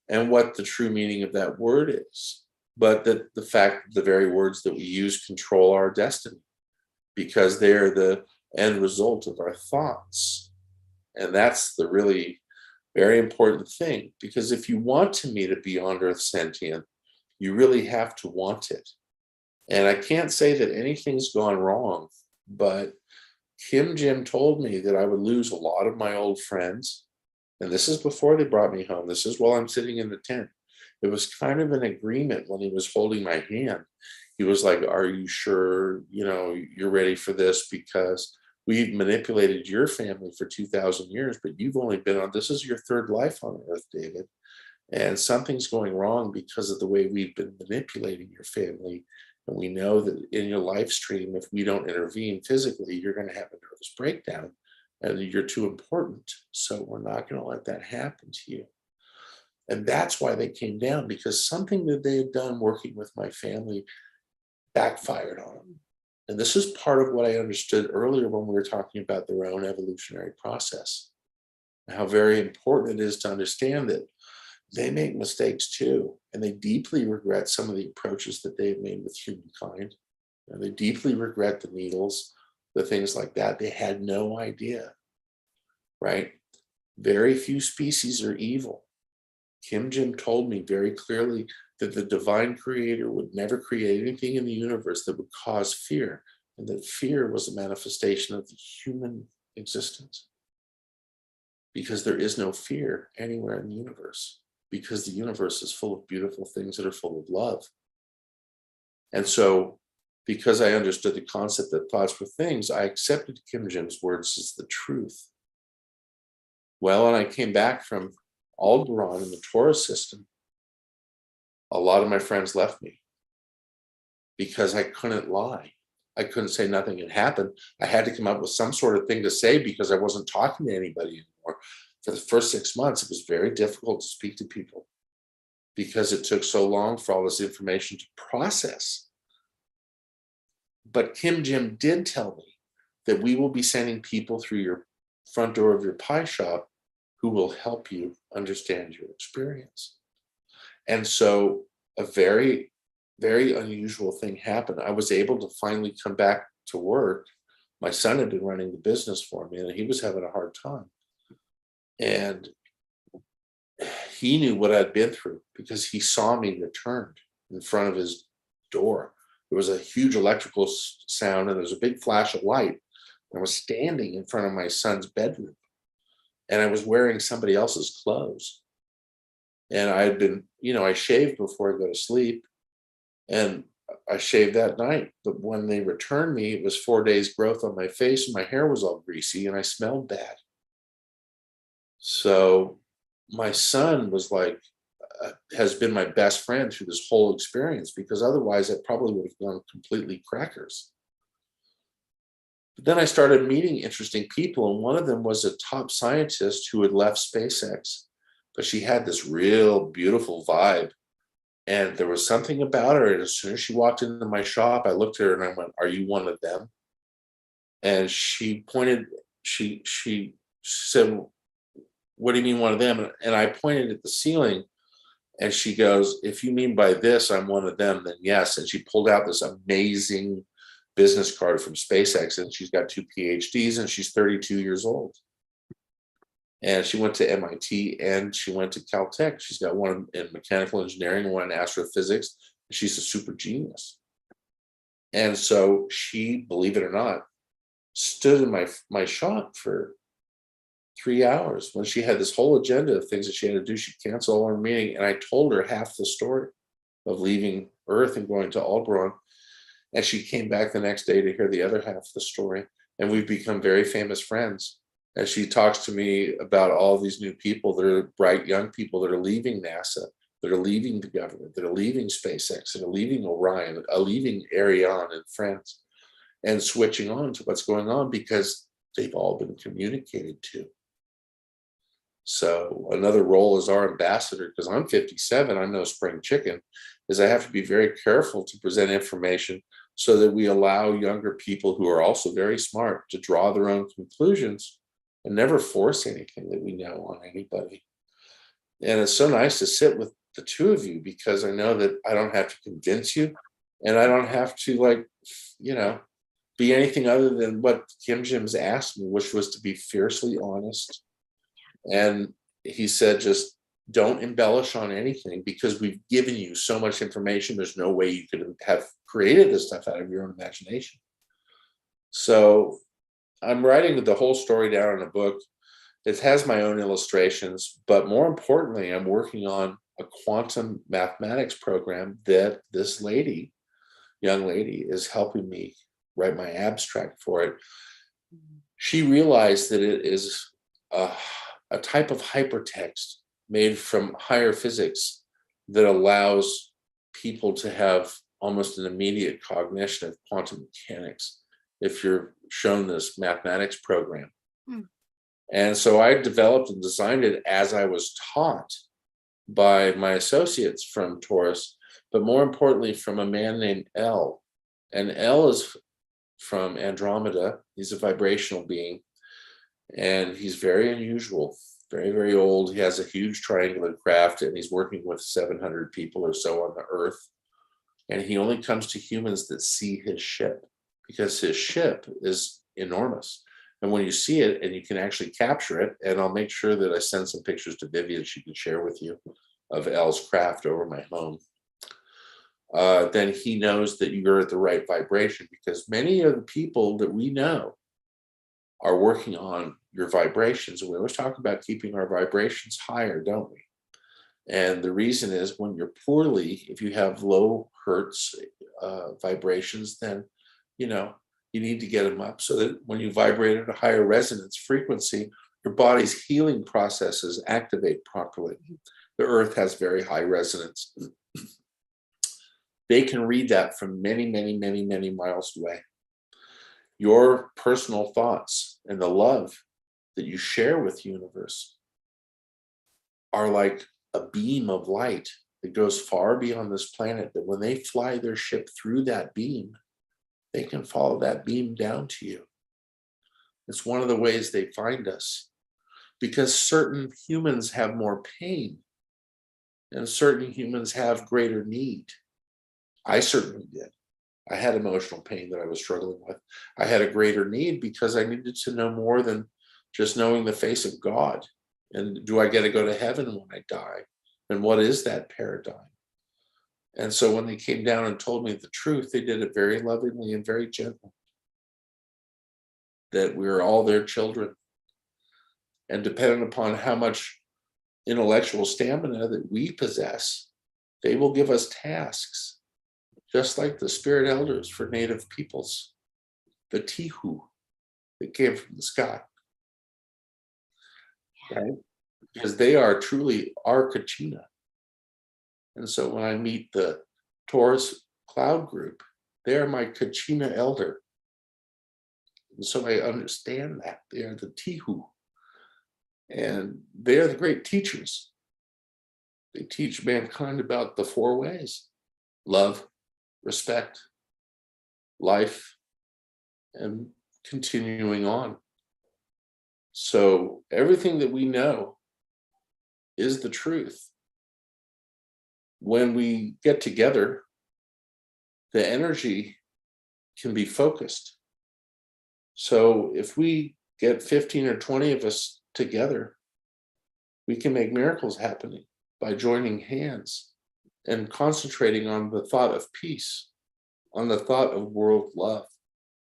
and what the true meaning of that word is, but that the fact the very words that we use control our destiny, because they're the end result of our thoughts. And that's the really very important thing, because if you want to meet a beyond earth sentient, you really have to want it. And I can't say that anything's gone wrong, but Kim Jim told me that I would lose a lot of my old friends. And this is before they brought me home. This is while I'm sitting in the tent. It was kind of an agreement when he was holding my hand. He was like, are you sure, you're ready for this? Because we've manipulated your family for 2,000 years, but you've only been on, this is your third life on earth, David. And something's going wrong because of the way we've been manipulating your family. And we know that in your life stream, if we don't intervene physically, you're going to have a nervous breakdown and you're too important. So we're not going to let that happen to you. And that's why they came down, because something that they had done working with my family backfired on them. And this is part of what I understood earlier when we were talking about their own evolutionary process, and how very important it is to understand that they make mistakes too, and they deeply regret some of the approaches that they've made with humankind. And they deeply regret the needles, the things like that. They had no idea, right? Very few species are evil. Kim Jim told me very clearly that the divine creator would never create anything in the universe that would cause fear, and that fear was a manifestation of the human existence. Because there is no fear anywhere in the universe, because the universe is full of beautiful things that are full of love. And so, because I understood the concept that thoughts were things, I accepted Kim Jim's words as the truth. Well, when I came back from Aldebaran in the Taurus system, a lot of my friends left me because I couldn't lie. I couldn't say nothing had happened. I had to come up with some sort of thing to say because I wasn't talking to anybody anymore. For the first 6 months, it was very difficult to speak to people because it took so long for all this information to process. But Kim Jim did tell me that we will be sending people through your front door of your pie shop who will help you understand your experience. And so a very, very unusual thing happened. I was able to finally come back to work. My son had been running the business for me and he was having a hard time. And he knew what I'd been through because he saw me returned in front of his door. There was a huge electrical sound and there was a big flash of light. I was standing in front of my son's bedroom and I was wearing somebody else's clothes. And I had been, I shaved before I go to sleep and I shaved that night. But when they returned me, it was 4 days growth on my face and my hair was all greasy and I smelled bad. So my son was like, has been my best friend through this whole experience because otherwise I probably would have gone completely crackers. But then I started meeting interesting people, and one of them was a top scientist who had left SpaceX, but she had this real beautiful vibe. And there was something about her. And as soon as she walked into my shop, I looked at her and I went, "Are you one of them?" And she pointed, she said, "What do you mean one of them?" And I pointed at the ceiling and she goes, "If you mean by this, I'm one of them, then yes." And she pulled out this amazing business card from SpaceX and she's got 2 PhDs and she's 32 years old. And she went to MIT and she went to Caltech. She's got one in mechanical engineering and one in astrophysics. She's a super genius. And so she, believe it or not, stood in my shop for 3 hours. When she had this whole agenda of things that she had to do, she canceled all her meeting. And I told her half the story of leaving Earth and going to Aldebaran. And she came back the next day to hear the other half of the story. And we've become very famous friends. And she talks to me about all these new people that are bright young people that are leaving NASA, that are leaving the government, that are leaving SpaceX, that are leaving Orion, leaving Ariane and friends, and switching on to what's going on because they've all been communicated to. So another role as our ambassador, because I'm 57, I'm no spring chicken, is I have to be very careful to present information so that we allow younger people who are also very smart to draw their own conclusions and never force anything that we know on anybody. And it's so nice to sit with the two of you because I know that I don't have to convince you and I don't have to be anything other than what Kim Jim's asked me, which was to be fiercely honest. And he said, just don't embellish on anything because we've given you so much information. There's no way you could have created this stuff out of your own imagination. So I'm writing the whole story down in a book. It has my own illustrations, but more importantly, I'm working on a quantum mathematics program that this young lady, is helping me write my abstract for it. She realized that it is a type of hypertext made from higher physics that allows people to have almost an immediate cognition of quantum mechanics if you're shown this mathematics program. And so I developed and designed it as I was taught by my associates from Taurus, but more importantly from a man named El. And El is from Andromeda. He's a vibrational being and he's very unusual, very, very old. He has a huge triangular craft and he's working with 700 people or so on the Earth. And he only comes to humans that see his ship, because his ship is enormous. And when you see it and you can actually capture it, and I'll make sure that I send some pictures to Vivian she can share with you of Elle's craft over my home, then he knows that you're at the right vibration, because many of the people that we know are working on your vibrations. And we always talk about keeping our vibrations higher, don't we? And the reason is, when you're poorly, if you have low hertz vibrations, then, you know, you need to get them up so that when you vibrate at a higher resonance frequency, your body's healing processes activate properly. The earth has very high resonance. They can read that from many, many, many, many miles away. Your personal thoughts and the love that you share with the universe are like a beam of light that goes far beyond this planet, that when they fly their ship through that beam, they can follow that beam down to you. It's one of the ways they find us, because certain humans have more pain and certain humans have greater need. I certainly did. I had emotional pain that I was struggling with. I had a greater need because I needed to know more than just knowing the face of God. And do I get to go to heaven when I die? And what is that paradigm? And so when they came down and told me the truth, they did it very lovingly and very gently. That we're all their children. And depending upon how much intellectual stamina that we possess, they will give us tasks. Just like the spirit elders for native peoples, the Tihu that came from the sky, right? Because they are truly our Kachina. And so when I meet the Taurus Cloud group, they are my Kachina elder. And so I understand that they are the Tihu. And they are the great teachers. They teach mankind about the four ways: love, respect, life, and continuing on. So everything that we know is the truth. When we get together, the energy can be focused. So if we get 15 or 20 of us together, we can make miracles happening by joining hands and concentrating on the thought of peace, on the thought of world love,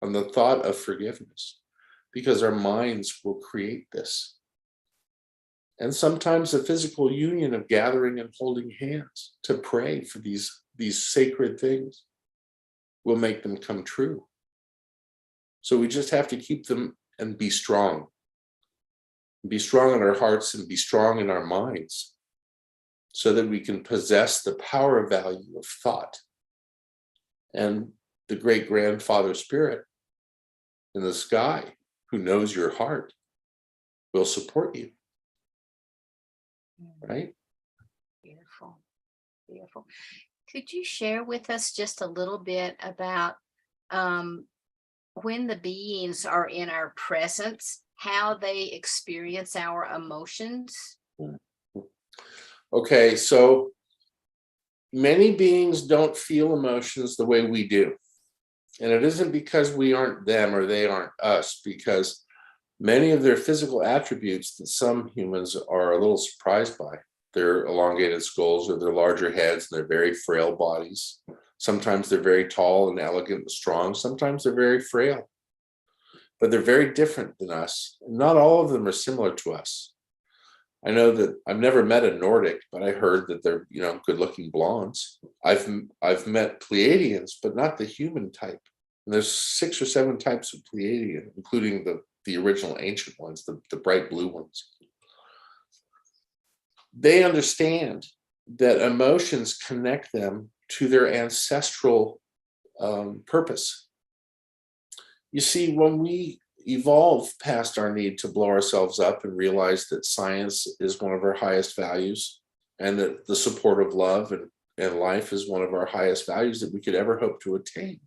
on the thought of forgiveness, because our minds will create this. And sometimes the physical union of gathering and holding hands to pray for these sacred things will make them come true. So we just have to keep them and be strong. Be strong in our hearts and be strong in our minds, so that we can possess the power value of thought. And the great grandfather spirit in the sky, who knows your heart, will support you. Right? Beautiful. Beautiful. Could you share with us just a little bit about when the beings are in our presence, how they experience our emotions? Okay, so many beings don't feel emotions the way we do. And it isn't because we aren't them or they aren't us, because many of their physical attributes that some humans are a little surprised by, their elongated skulls or their larger heads and their very frail bodies. Sometimes they're very tall and elegant and strong. Sometimes they're very frail, but they're very different than us. Not all of them are similar to us. I know that I've never met a Nordic, but I heard that they're, good-looking blondes. I've met Pleiadians, but not the human type. And there's 6 or 7 types of Pleiadian, including the original ancient ones, the bright blue ones. They understand that emotions connect them to their ancestral purpose. You see, when we evolve past our need to blow ourselves up and realize that science is one of our highest values, and that the support of love and life is one of our highest values that we could ever hope to attain.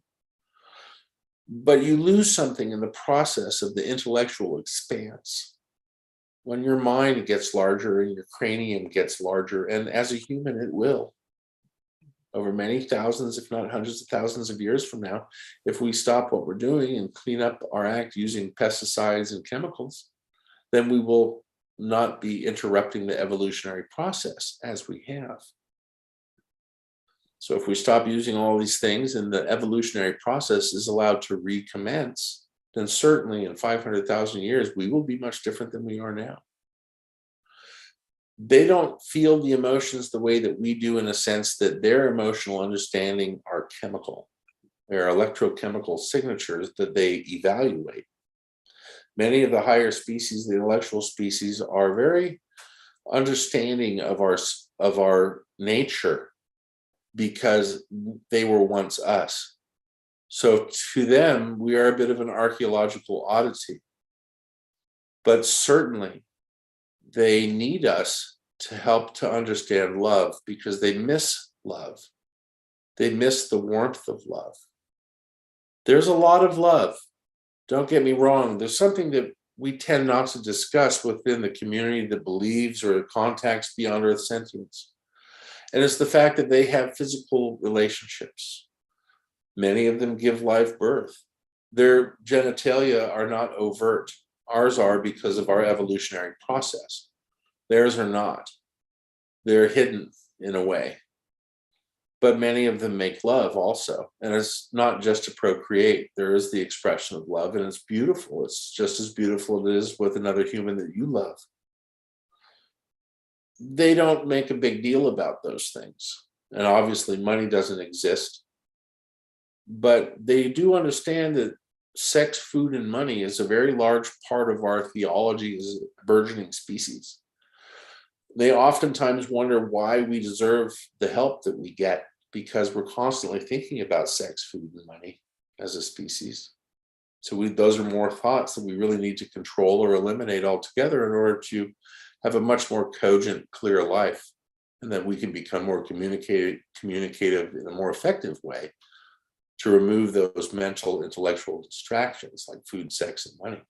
But you lose something in the process of the intellectual expanse. When your mind gets larger and your cranium gets larger, and as a human it will, over many thousands, if not hundreds of thousands of years from now, if we stop what we're doing and clean up our act using pesticides and chemicals, then we will not be interrupting the evolutionary process as we have. So if we stop using all these things and the evolutionary process is allowed to recommence, then certainly in 500,000 years, we will be much different than we are now. They don't feel the emotions the way that we do, in a sense that their emotional understanding are chemical. There are electrochemical signatures that they evaluate. Many of the higher species, the intellectual species, are very understanding of our nature because they were once us. So to them, we are a bit of an archaeological oddity. But certainly, they need us to help to understand love, because they miss love. They miss the warmth of love. There's a lot of love. Don't get me wrong. There's something that we tend not to discuss within the community that believes or contacts beyond Earth sentience. And it's the fact that they have physical relationships. Many of them give live birth. Their genitalia are not overt. Ours are because of our evolutionary process. Theirs are not. They're hidden in a way. But many of them make love also. And it's not just to procreate. There is the expression of love, and it's beautiful. It's just as beautiful as it is with another human that you love. They don't make a big deal about those things. And obviously money doesn't exist. But they do understand that sex, food, and money is a very large part of our theology as a burgeoning species. They oftentimes wonder why we deserve the help that we get, because we're constantly thinking about sex, food, and money as a species. So those are more thoughts that we really need to control or eliminate altogether in order to have a much more cogent, clear life, and that we can become more communicative in a more effective way to remove those mental, intellectual distractions like food, sex, and money.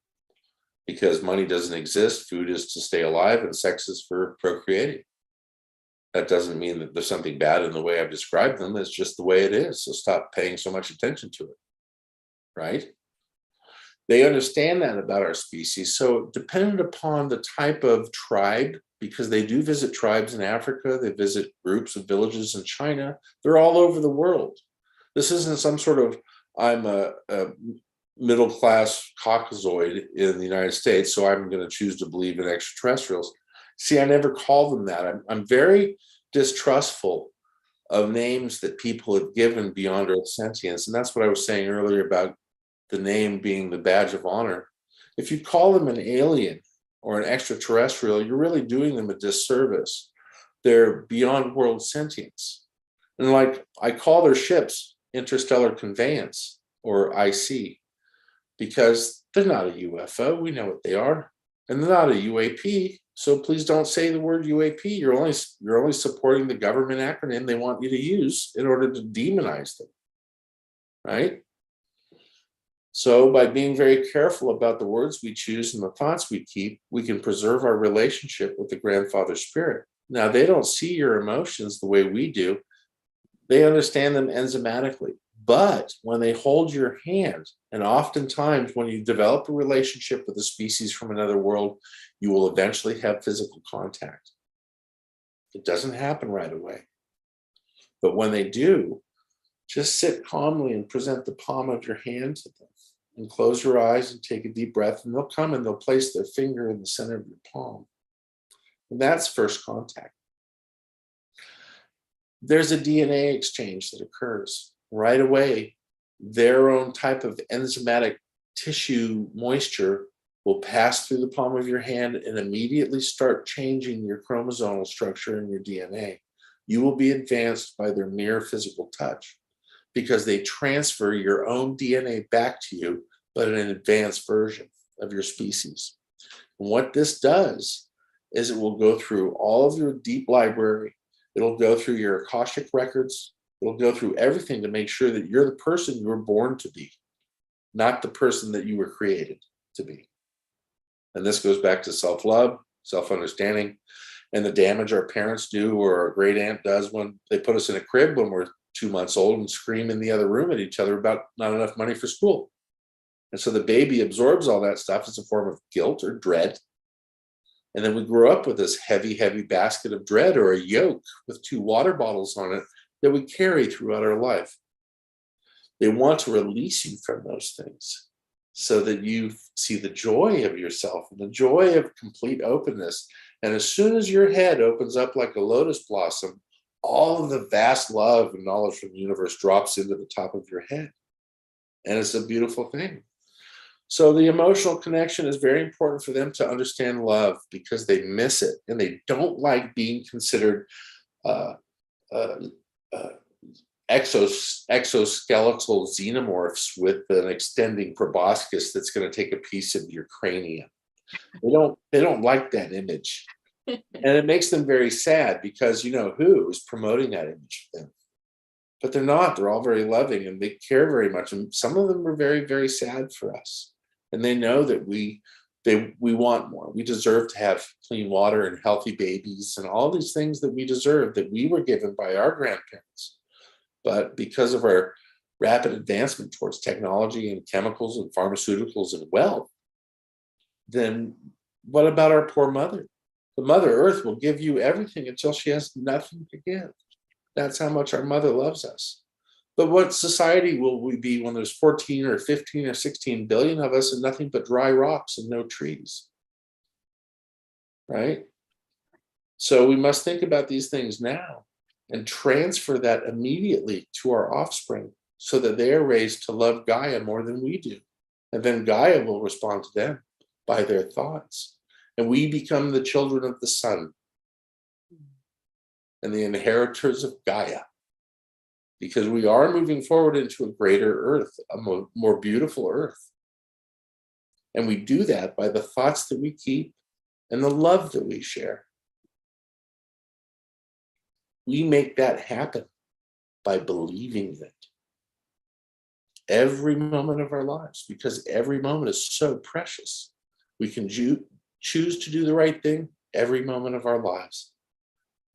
Because money doesn't exist, food is to stay alive, and sex is for procreating. That doesn't mean that there's something bad in the way I've described them. It's just the way it is. So stop paying so much attention to it, right? They understand that about our species. So dependent upon the type of tribe, because they do visit tribes in Africa, they visit groups of villages in China, they're all over the world. This isn't some sort of, I'm a middle-class Caucasoid in the United States, so I'm going to choose to believe in extraterrestrials. See, I never call them that. I'm very distrustful of names that people have given beyond Earth sentience. And that's what I was saying earlier about the name being the badge of honor. If you call them an alien or an extraterrestrial, you're really doing them a disservice. They're beyond world sentience. And like I call their ships interstellar conveyance, or IC, because they're not a UFO. We know what they are. And they're not a UAP. So please don't say the word UAP. You're only supporting the government acronym they want you to use in order to demonize them, right? So by being very careful about the words we choose and the thoughts we keep, we can preserve our relationship with the grandfather spirit. Now, they don't see your emotions the way we do. They understand them enzymatically. But when they hold your hand, and oftentimes when you develop a relationship with a species from another world, you will eventually have physical contact. It doesn't happen right away. But when they do, just sit calmly and present the palm of your hand to them, and close your eyes and take a deep breath, and they'll come and they'll place their finger in the center of your palm. And that's first contact. There's a DNA exchange that occurs right away. Their own type of enzymatic tissue moisture will pass through the palm of your hand and immediately start changing your chromosomal structure and your DNA. You will be advanced by their mere physical touch, because they transfer your own DNA back to you, but in an advanced version of your species. And what this does is it will go through all of your deep library. It'll go through your Akashic records. It'll go through everything to make sure that you're the person you were born to be, not the person that you were created to be. And this goes back to self-love, self-understanding, and the damage our parents do or our great aunt does when they put us in a crib when we're 2 months old and scream in the other room at each other about not enough money for school. And so the baby absorbs all that stuff as a form of guilt or dread. And then we grow up with this heavy, heavy basket of dread, or a yoke with 2 water bottles on it that we carry throughout our life. They want to release you from those things so that you see the joy of yourself and the joy of complete openness. And as soon as your head opens up like a lotus blossom, all of the vast love and knowledge from the universe drops into the top of your head. And it's a beautiful thing. So the emotional connection is very important for them to understand love, because they miss it and they don't like being considered exoskeletal xenomorphs with an extending proboscis that's going to take a piece of your cranium. They don't like that image. And it makes them very sad, because you know who is promoting that image for them. But they're not. They're all very loving and they care very much. And some of them are very, very sad for us. And they know that we want more. We deserve to have clean water and healthy babies and all these things that we deserve, that we were given by our grandparents. But because of our rapid advancement towards technology and chemicals and pharmaceuticals and wealth, then what about our poor mother? The Mother Earth will give you everything until she has nothing to give. That's how much our mother loves us. But what society will we be when there's 14 or 15 or 16 billion of us and nothing but dry rocks and no trees? Right? So we must think about these things now and transfer that immediately to our offspring so that they are raised to love Gaia more than we do. And then Gaia will respond to them by their thoughts. And we become the children of the sun and the inheritors of Gaia, because we are moving forward into a greater earth, a more beautiful earth. And we do that by the thoughts that we keep and the love that we share. We make that happen by believing it every moment of our lives, because every moment is so precious. We can choose to do the right thing every moment of our lives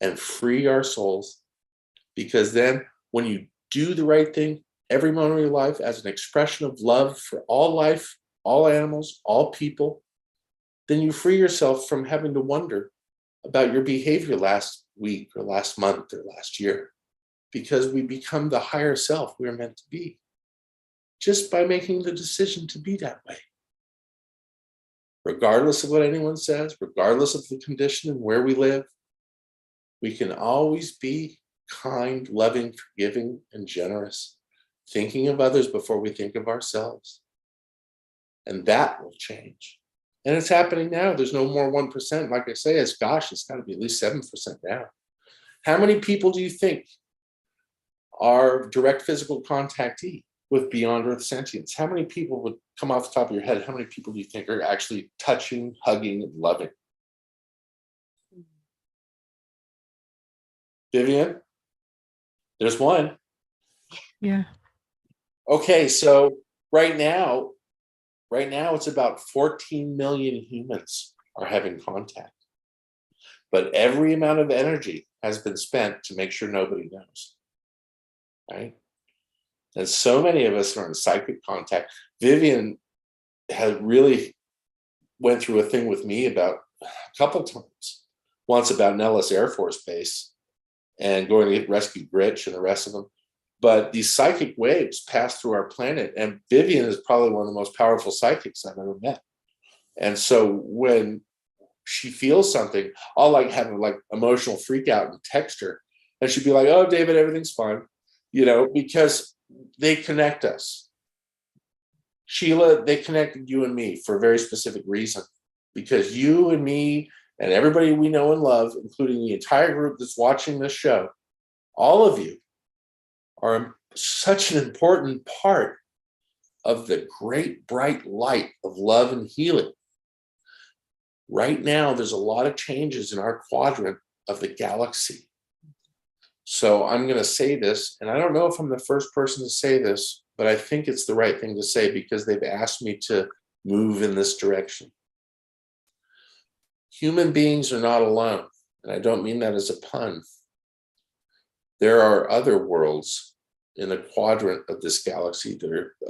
and free our souls, because then when you do the right thing every moment of your life as an expression of love for all life, all animals, all people, then you free yourself from having to wonder about your behavior last week or last month or last year, because we become the higher self we're meant to be just by making the decision to be that way. Regardless of what anyone says, regardless of the condition and where we live, we can always be kind, loving, forgiving, and generous, thinking of others before we think of ourselves. And that will change. And it's happening now. There's no more 1%. Like I say, it's got to be at least 7% now. How many people do you think are direct physical contactee with Beyond Earth Sentience? How many people would come off the top of your head? How many people do you think are actually touching, hugging, and loving? Vivian? There's one. Yeah. Okay, so right now it's about 14 million humans are having contact. But every amount of energy has been spent to make sure nobody knows. Right? And so many of us are in psychic contact. Vivian had really went through a thing with me about a couple times. Once about Nellis Air Force Base and going to rescue Gritch and the rest of them. But these psychic waves pass through our planet, and Vivian is probably one of the most powerful psychics I've ever met. And so when she feels something, I'll like have a like emotional freak out and text her, and she'd be like, "Oh, David, everything's fine," because they connect us. Sheila, they connected you and me for a very specific reason, because you and me and everybody we know and love, including the entire group that's watching this show, all of you are such an important part of the great bright light of love and healing. Right now, there's a lot of changes in our quadrant of the galaxy. So I'm going to say this, and I don't know if I'm the first person to say this, but I think it's the right thing to say because they've asked me to move in this direction. Human beings are not alone, and I don't mean that as a pun. There are other worlds in a quadrant of this galaxy.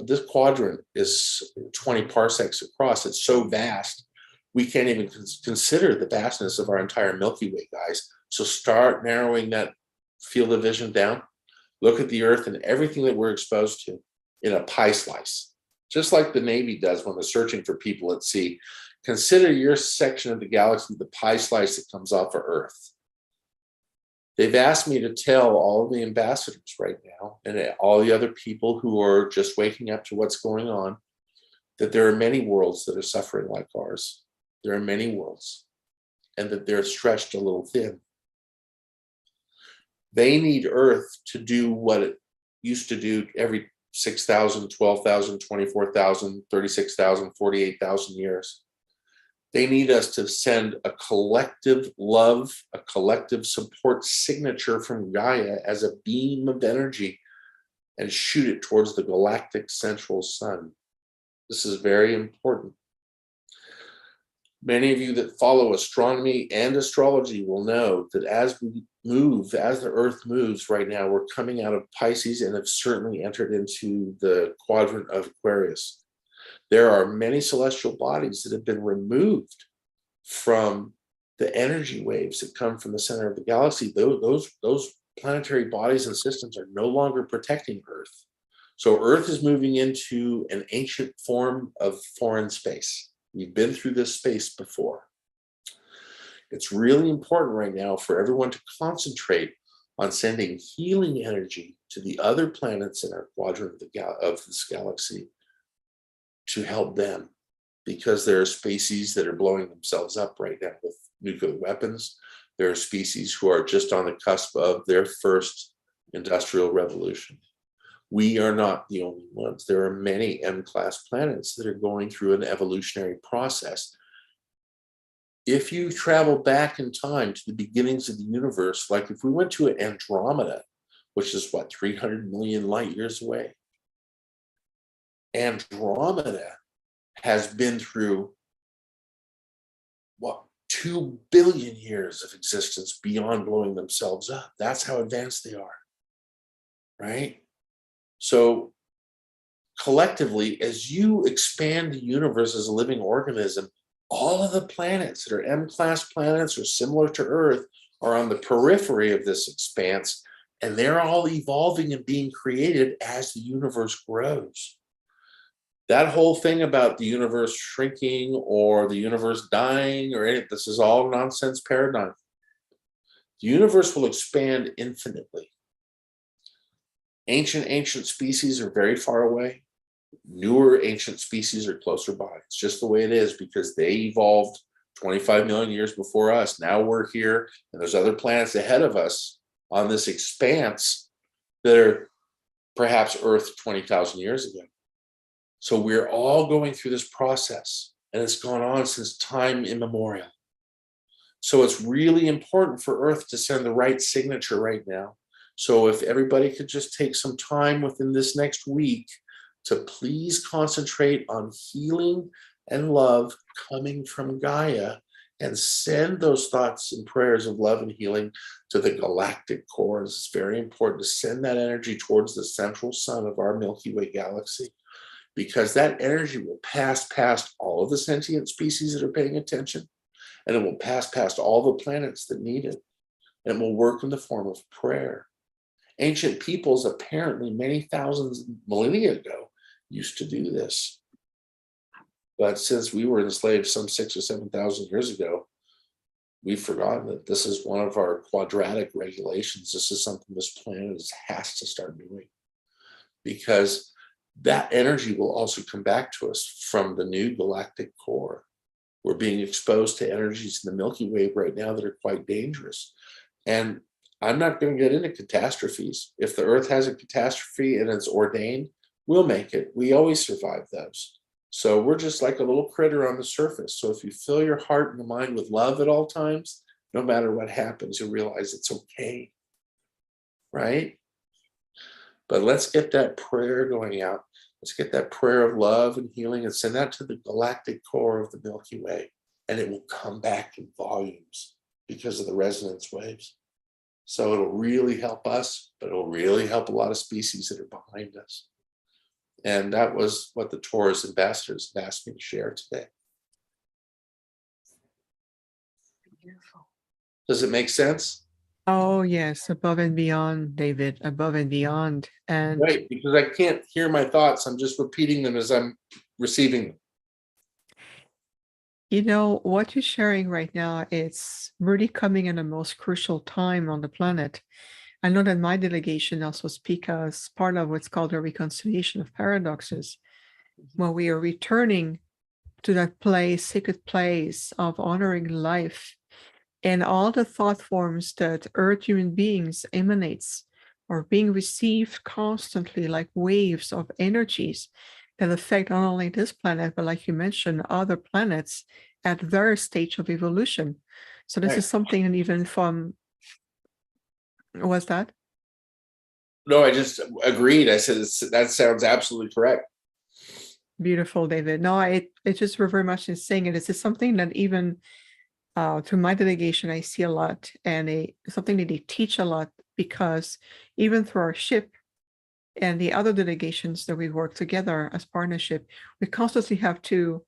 This quadrant is 20 parsecs across. It's so vast, we can't even consider the vastness of our entire Milky Way, guys. So start narrowing that field of vision down. Look at the Earth and everything that we're exposed to in a pie slice, just like the Navy does when they're searching for people at sea. Consider your section of the galaxy the pie slice that comes off of Earth. They've asked me to tell all of the ambassadors right now and all the other people who are just waking up to what's going on that there are many worlds that are suffering like ours. There are many worlds, and that they're stretched a little thin. They need Earth to do what it used to do every 6,000, 12,000, 24,000, 36,000, 48,000 years. They need us to send a collective love, a collective support signature from Gaia as a beam of energy and shoot it towards the galactic central sun. This is very important. Many of you that follow astronomy and astrology will know that as we move, as the Earth moves right now, we're coming out of Pisces and have certainly entered into the quadrant of Aquarius. There are many celestial bodies that have been removed from the energy waves that come from the center of the galaxy. Those planetary bodies and systems are no longer protecting Earth. So Earth is moving into an ancient form of foreign space. We've been through this space before. It's really important right now for everyone to concentrate on sending healing energy to the other planets in our quadrant of this galaxy to help them, because there are species that are blowing themselves up right now with nuclear weapons. There are species who are just on the cusp of their first industrial revolution. We are not the only ones. There are many M-class planets that are going through an evolutionary process. If you travel back in time to the beginnings of the universe, like if we went to Andromeda, which is what, 300 million light years away, Andromeda has been through, what, 2 billion years of existence beyond blowing themselves up. That's how advanced they are, right? So collectively, as you expand the universe as a living organism, all of the planets that are M-class planets or similar to Earth are on the periphery of this expanse, and they're all evolving and being created as the universe grows. That whole thing about the universe shrinking or the universe dying or anything, this is all nonsense paradigm. The universe will expand infinitely. Ancient species are very far away. Newer ancient species are closer by. It's just the way it is because they evolved 25 million years before us. Now we're here, and there's other planets ahead of us on this expanse that are perhaps Earth 20,000 years ago. So we're all going through this process, and it's gone on since time immemorial. So it's really important for Earth to send the right signature right now. So if everybody could just take some time within this next week to please concentrate on healing and love coming from Gaia and send those thoughts and prayers of love and healing to the galactic cores. It's very important to send that energy towards the central sun of our Milky Way galaxy, because that energy will pass past all of the sentient species that are paying attention, and it will pass past all the planets that need it, and it will work in the form of prayer. Ancient peoples, apparently many thousands, millennia ago, used to do this. But since we were enslaved some 6,000 or 7,000 years ago, we've forgotten that this is one of our quadratic regulations. This is something this planet has to start doing, because that energy will also come back to us from the new galactic core. We're being exposed to energies in the Milky Way right now that are quite dangerous. And I'm not going to get into catastrophes. If the Earth has a catastrophe and it's ordained, we'll make it. We always survive those. So we're just like a little critter on the surface. So if you fill your heart and your mind with love at all times, no matter what happens, you'll realize it's okay, right? But let's get that prayer going out. Let's get that prayer of love and healing and send that to the galactic core of the Milky Way, and it will come back in volumes. because of the resonance waves. So it'll really help us, but it'll really help a lot of species that are behind us. And that was what the Taurus ambassadors have asked me to share today. Beautiful. Does it make sense? Oh, yes, above and beyond, David, above and beyond. And Right, because I can't hear my thoughts. I'm just repeating them as I'm receiving them. you know, what you're sharing right now, it's really coming in the most crucial time on the planet. I know that my delegation also speaks as part of what's called a reconciliation of paradoxes, when we are returning to that place, sacred place of honoring life and all the thought forms that Earth human beings emanates are being received constantly like waves of energies that affect not only this planet, but like you mentioned, other planets at various stage of evolution. So this is something, and even from, what's that? No, I just agreed. I said that sounds absolutely correct. Beautiful, David. No, it just very much in saying it. This is something that even through my delegation, I see a lot, and something that they teach a lot, because even through our ship and the other delegations that we work together as partnership, we constantly have to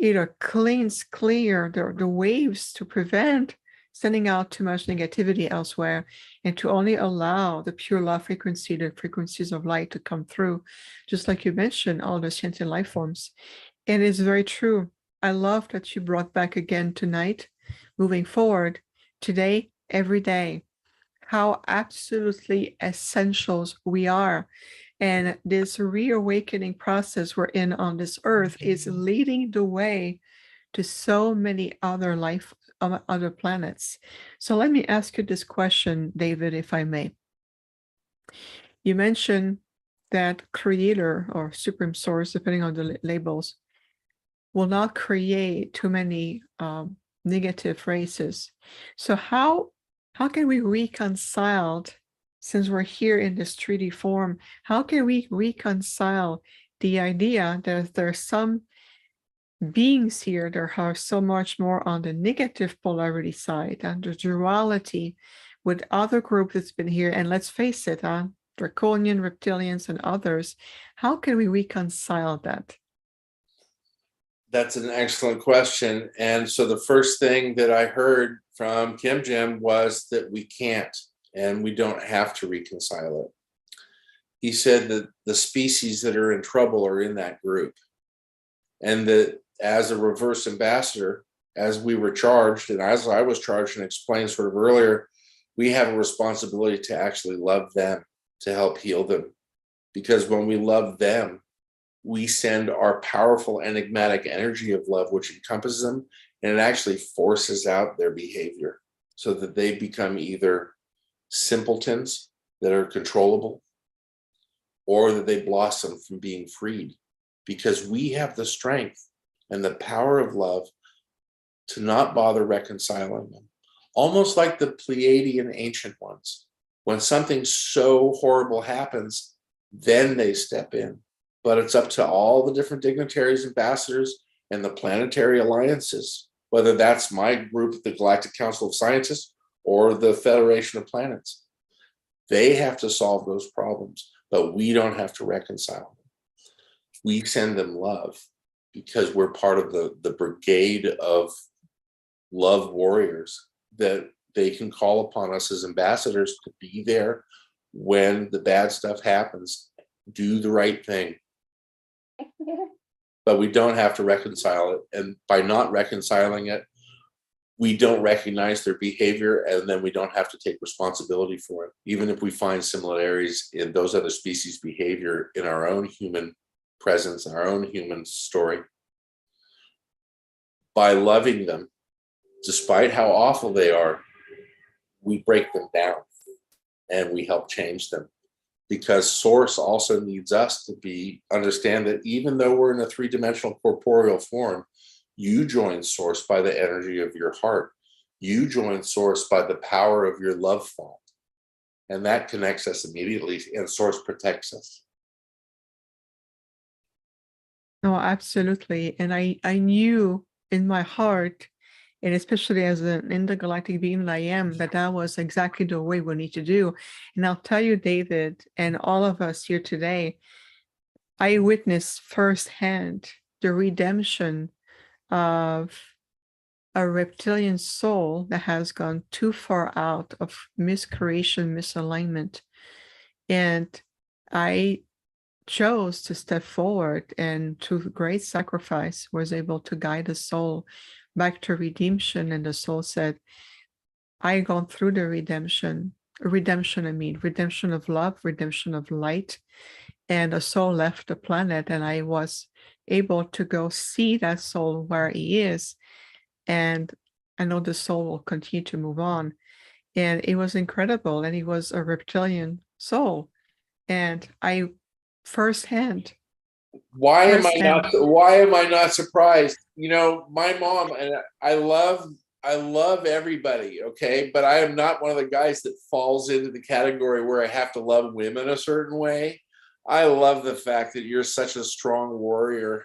either clear the waves to prevent sending out too much negativity elsewhere, and to only allow the pure love frequency, the frequencies of light to come through, just like you mentioned, all the sentient life forms. And it's very true. I love that you brought back again tonight, moving forward, today, every day, how absolutely essentials we are. And this reawakening process we're in on this earth is leading the way to so many other other planets. So let me ask you this question, David, if I may. You mentioned that creator or supreme source, depending on the labels, will not create too many negative races. So how can we reconcile, since we're here in this 3D form, how can we reconcile the idea that there's some beings here that are so much more on the negative polarity side and the duality with other groups that's been here, and let's face it, draconian, reptilians, and others? How can we reconcile that? That's an excellent question. And so the first thing that I heard from Kim Jim was that we can't, and we don't have to reconcile it. He said that the species that are in trouble are in that group, and that as a reverse ambassador, as we were charged, and as I was charged and explained sort of earlier, we have a responsibility to actually love them, to help heal them. Because when we love them, we send our powerful enigmatic energy of love, which encompasses them, and it actually forces out their behavior so that they become either simpletons that are controllable, or that they blossom from being freed, because we have the strength and the power of love to not bother reconciling them. Almost like the Pleiadian ancient ones. When something so horrible happens, then they step in. But it's up to all the different dignitaries, ambassadors, and the planetary alliances, whether that's my group, the Galactic Council of Scientists, or the Federation of Planets. They have to solve those problems, but we don't have to reconcile them. We send them love because we're part of the brigade of love warriors that they can call upon us as ambassadors to be there when the bad stuff happens. Do the right thing. But we don't have to reconcile it. And by not reconciling it, we don't recognize their behavior, and then we don't have to take responsibility for it. Even if we find similarities in those other species' behavior in our own human presence, in our own human story, by loving them, despite how awful they are, we break them down and we help change them. Because Source also needs us to understand that even though we're in a three-dimensional corporeal form, you join Source by the energy of your heart. You join Source by the power of your love thought. And that connects us immediately, and Source protects us. No, absolutely. And I knew in my heart, And especially as an intergalactic being that I am, that was exactly the way we need to do. And I'll tell you, David, and all of us here today, I witnessed firsthand the redemption of a reptilian soul that has gone too far out of miscreation, misalignment. And I chose to step forward, and through great sacrifice was able to guide the soul back to redemption. And the soul said, I gone through the redemption of love, redemption of light. And the soul left the planet, and I was able to go see that soul where he is. And I know the soul will continue to move on. And it was incredible. And he was a reptilian soul. And I firsthand. Why am I not surprised? You know, my mom, and I love everybody, okay, but I am not one of the guys that falls into the category where I have to love women a certain way. I love the fact that you're such a strong warrior,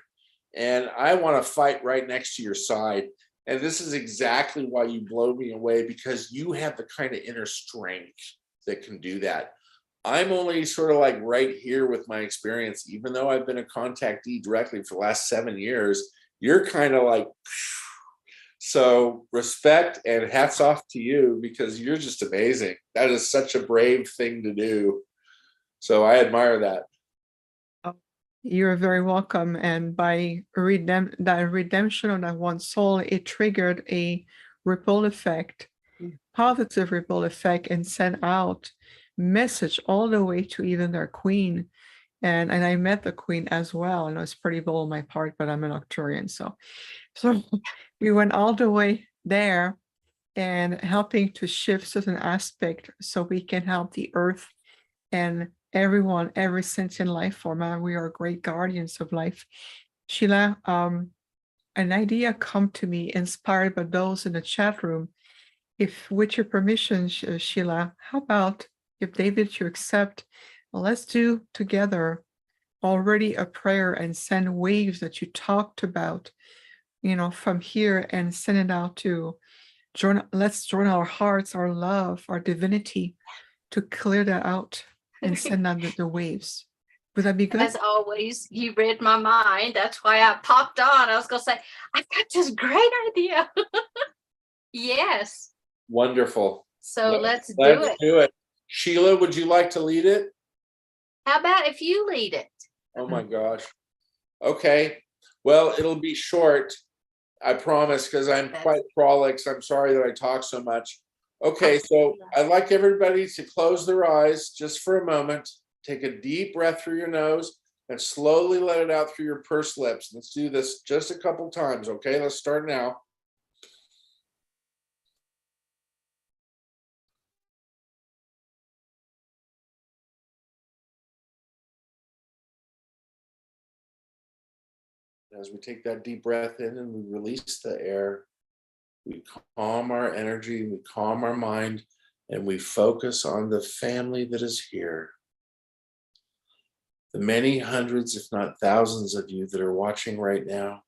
and I want to fight right next to your side. And this is exactly why you blow me away, because you have the kind of inner strength that can do that. I'm only sort of like right here with my experience, even though I've been a contactee directly for the last 7 years. You're kind of like, so respect and hats off to you, because you're just amazing. That is such a brave thing to do. So I admire that. You're very welcome. And by that redemption of that one soul, it triggered a ripple effect, positive ripple effect, and sent out message all the way to even their queen. And I met the queen as well. And it was pretty bold on my part, but I'm an Arcturian. So we went all the way there and helping to shift certain aspect so we can help the earth and everyone, every sentient life form. We are great guardians of life. Sheila, an idea come to me inspired by those in the chat room. If with your permission, Sheila, how about if David, you accept, let's do together already a prayer and send waves that you talked about, from here, and send it out to let's join our hearts, our love, our divinity to clear that out and send out the waves. Would that be good? As always, you read my mind. That's why I popped on. I was going to say, I've got this great idea. Yes. Wonderful. So let's do it. Sheila, would you like to lead it? How about if you lead it? Oh my gosh. Okay. Well, it'll be short, I promise, because I'm quite prolix. I'm sorry that I talk so much. Okay, so I'd like everybody to close their eyes just for a moment. Take a deep breath through your nose and slowly let it out through your pursed lips. Let's do this just a couple times, okay? Let's start now. As we take that deep breath in and we release the air, we calm our energy, we calm our mind, and we focus on the family that is here. The many hundreds, if not thousands of you that are watching right now.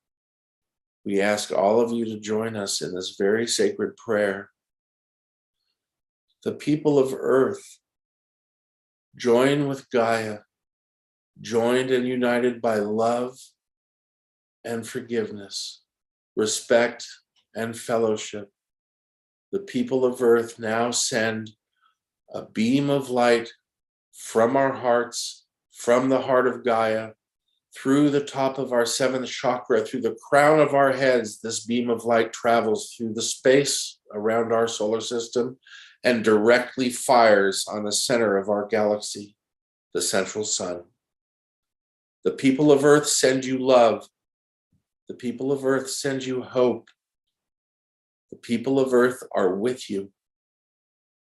We ask all of you to join us in this very sacred prayer. The people of Earth, join with Gaia, joined and united by love and forgiveness, respect and fellowship. The people of Earth now send a beam of light from our hearts, from the heart of Gaia, through the top of our seventh chakra, through the crown of our heads. This beam of light travels through the space around our solar system and directly fires on the center of our galaxy, the central sun. The people of Earth send you love. The people of Earth send you hope. The people of Earth are with you.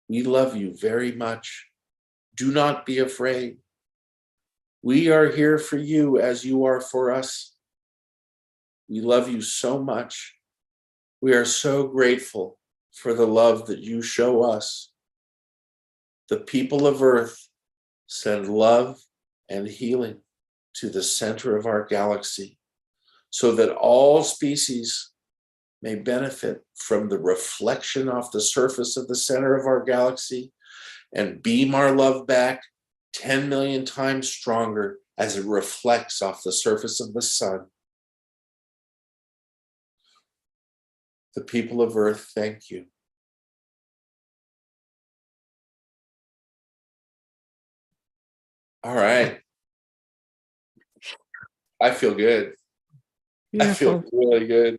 We love you very much. Do not be afraid. We are here for you as you are for us. We love you so much. We are so grateful for the love that you show us. The people of Earth send love and healing to the center of our galaxy so that all species may benefit from the reflection off the surface of the center of our galaxy and beam our love back 10 million times stronger as it reflects off the surface of the sun. The people of Earth, thank you. All right. I feel good. I feel Beautiful. really good.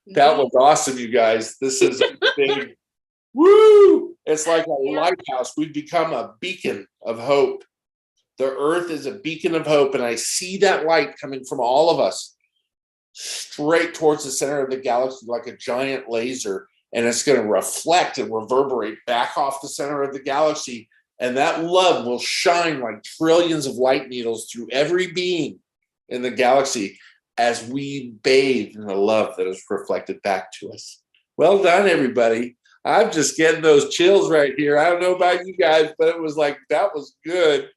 That was awesome, you guys. This is a big woo. It's like a lighthouse. We've become a beacon of hope. The Earth is a beacon of hope, and I see that light coming from all of us straight towards the center of the galaxy like a giant laser, and it's going to reflect and reverberate back off the center of the galaxy, and that love will shine like trillions of light needles through every being in the galaxy as we bathe in the love that is reflected back to us. Well done, everybody. I'm just getting those chills right here. I don't know about you guys, but it was like, that was good.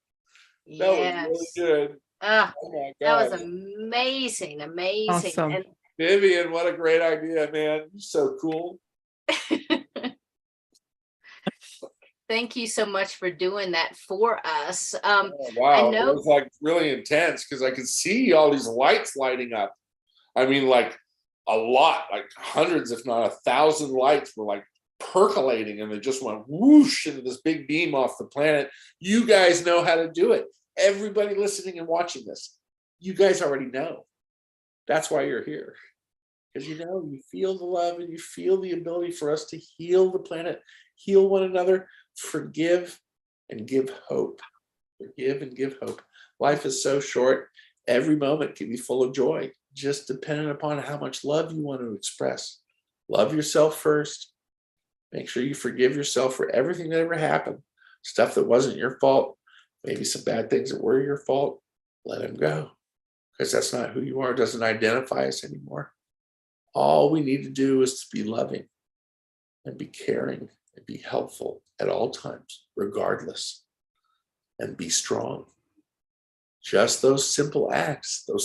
That was really good. Oh my that God. was amazing, amazing. Awesome. And Vivian, what a great idea, man. You're so cool. thank you so much for doing that for us. Oh, wow. I know- It was like really intense because I could see all these lights lighting up. I mean, like a lot, like hundreds, if not 1,000 lights were like percolating, and they just went whoosh into this big beam off the planet. You guys know how to do it. Everybody listening and watching this, you guys already know. That's why you're here. Because you feel the love and you feel the ability for us to heal the planet, heal one another, forgive and give hope. Forgive and give hope. Life is so short. Every moment can be full of joy, just dependent upon how much love you want to express. Love yourself first. Make sure you forgive yourself for everything that ever happened. Stuff that wasn't your fault. Maybe some bad things that were your fault. Let them go. Because that's not who you are. It doesn't identify us anymore. All we need to do is to be loving and be caring and be helpful at all times, regardless, and be strong. Just those simple acts of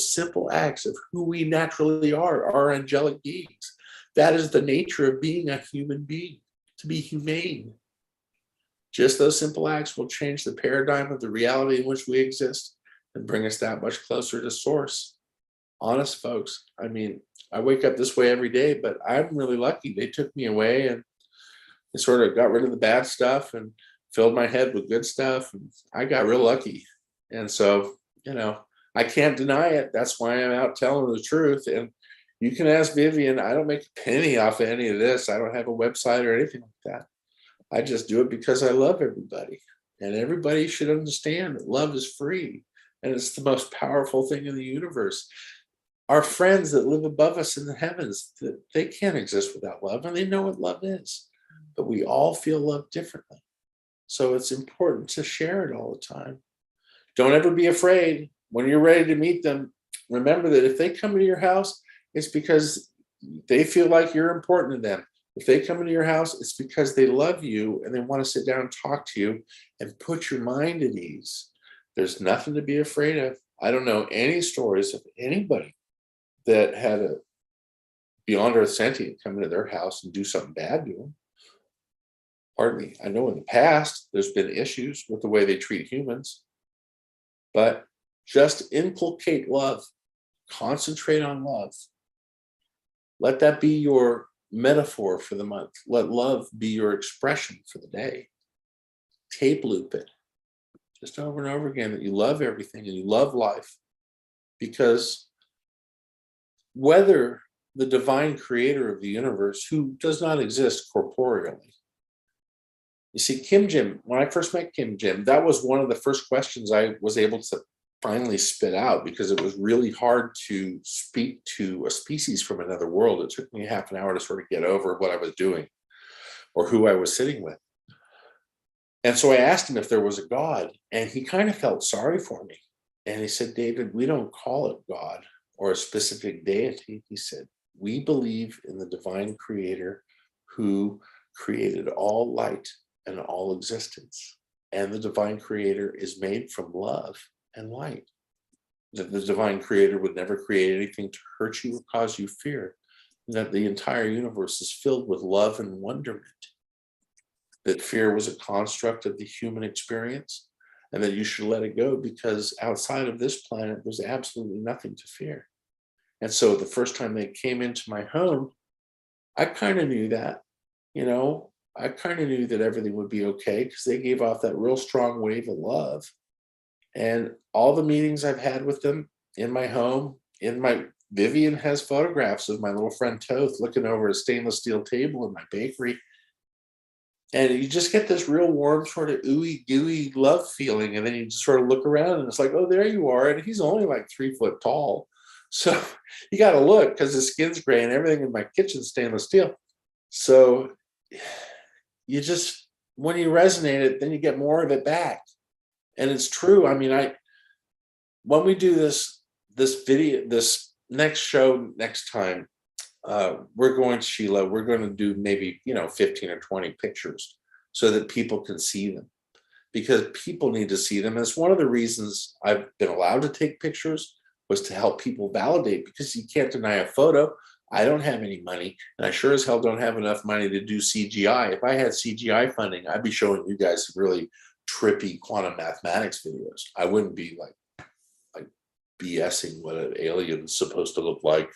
who we naturally are angelic beings. That is the nature of being a human being, to be humane. Just those simple acts will change the paradigm of the reality in which we exist and bring us that much closer to source. Honest, folks. I mean, I wake up this way every day, but I'm really lucky. They took me away and they sort of got rid of the bad stuff and filled my head with good stuff. And I got real lucky. And so, I can't deny it. That's why I'm out telling the truth. And you can ask Vivian. I don't make a penny off of any of this. I don't have a website or anything like that. I just do it because I love everybody. And everybody should understand that love is free. And it's the most powerful thing in the universe. Our friends that live above us in the heavens, they can't exist without love, and they know what love is. But we all feel love differently. So it's important to share it all the time. Don't ever be afraid. When you're ready to meet them, remember that if they come into your house, it's because they feel like you're important to them. If they come into your house, it's because they love you and they want to sit down and talk to you and put your mind at ease. There's nothing to be afraid of. I don't know any stories of anybody that had a beyond earth sentient come into their house and do something bad to them. Pardon me. I know in the past there's been issues with the way they treat humans, but just inculcate love. Concentrate on love. Let that be your metaphor for the month. Let love be your expression for the day. Tape loop it just over and over again that you love everything and you love life. Because whether the divine creator of the universe, who does not exist corporeally, you see, Kim Jim, when I first met Kim Jim, that was one of the first questions I was able to finally spit out, because it was really hard to speak to a species from another world. It took me half an hour to sort of get over what I was doing or who I was sitting with. And so I asked him if there was a God, and he kind of felt sorry for me. And he said, David, we don't call it God or a specific deity. He said, we believe in the divine creator who created all light and all existence. And the divine creator is made from love and light. That the divine creator would never create anything to hurt you or cause you fear. that the entire universe is filled with love and wonderment, that fear was a construct of the human experience, and that you should let it go because outside of this planet, there's absolutely nothing to fear. And so the first time they came into my home, I kind of knew that, you know, I kind of knew that everything would be okay because they gave off that real strong wave of love. And all the meetings I've had with them in my home, Vivian has photographs of my little friend Toth looking over a stainless steel table in my bakery. And you just get this real warm, sort of ooey gooey love feeling. And then you just sort of look around and it's like, oh, there you are. And he's only like 3 foot tall. So you got to look because his skin's gray and everything in my kitchen's stainless steel. So you just, when you resonate it, then you get more of it back. And it's true. I mean, when we do this video, this next show next time, we're going to Sheila, we're going to do maybe, 15 or 20 pictures so that people can see them, because people need to see them. And it's one of the reasons I've been allowed to take pictures, was to help people validate, because you can't deny a photo. I don't have any money, and I sure as hell don't have enough money to do CGI. If I had CGI funding, I'd be showing you guys some really trippy quantum mathematics videos. I wouldn't be like BSing what an alien's supposed to look like.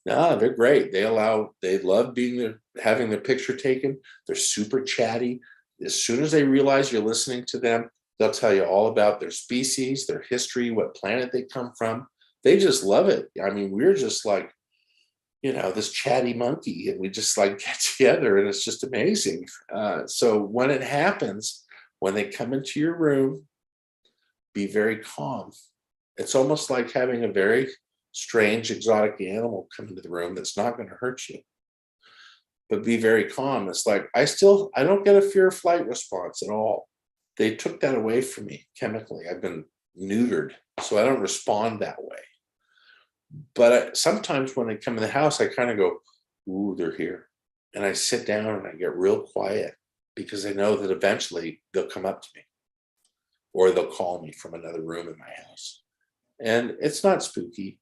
No, they're great. They love being there, having their picture taken. They're super chatty. As soon as they realize you're listening to them, they'll tell you all about their species, their history, what planet they come from. They just love it. I mean, we're just like, this chatty monkey, and we just like get together, and it's just amazing. So when it happens, when they come into your room, be very calm. It's almost like having a very strange exotic animal come into the room that's not going to hurt you, but be very calm. It's like, I don't get a fear of flight response at all. They took that away from me chemically. I've been neutered, so I don't respond that way. But sometimes when they come in the house, I kind of go, ooh, they're here. And I sit down and I get real quiet, because I know that eventually they'll come up to me, or they'll call me from another room in my house. And it's not spooky.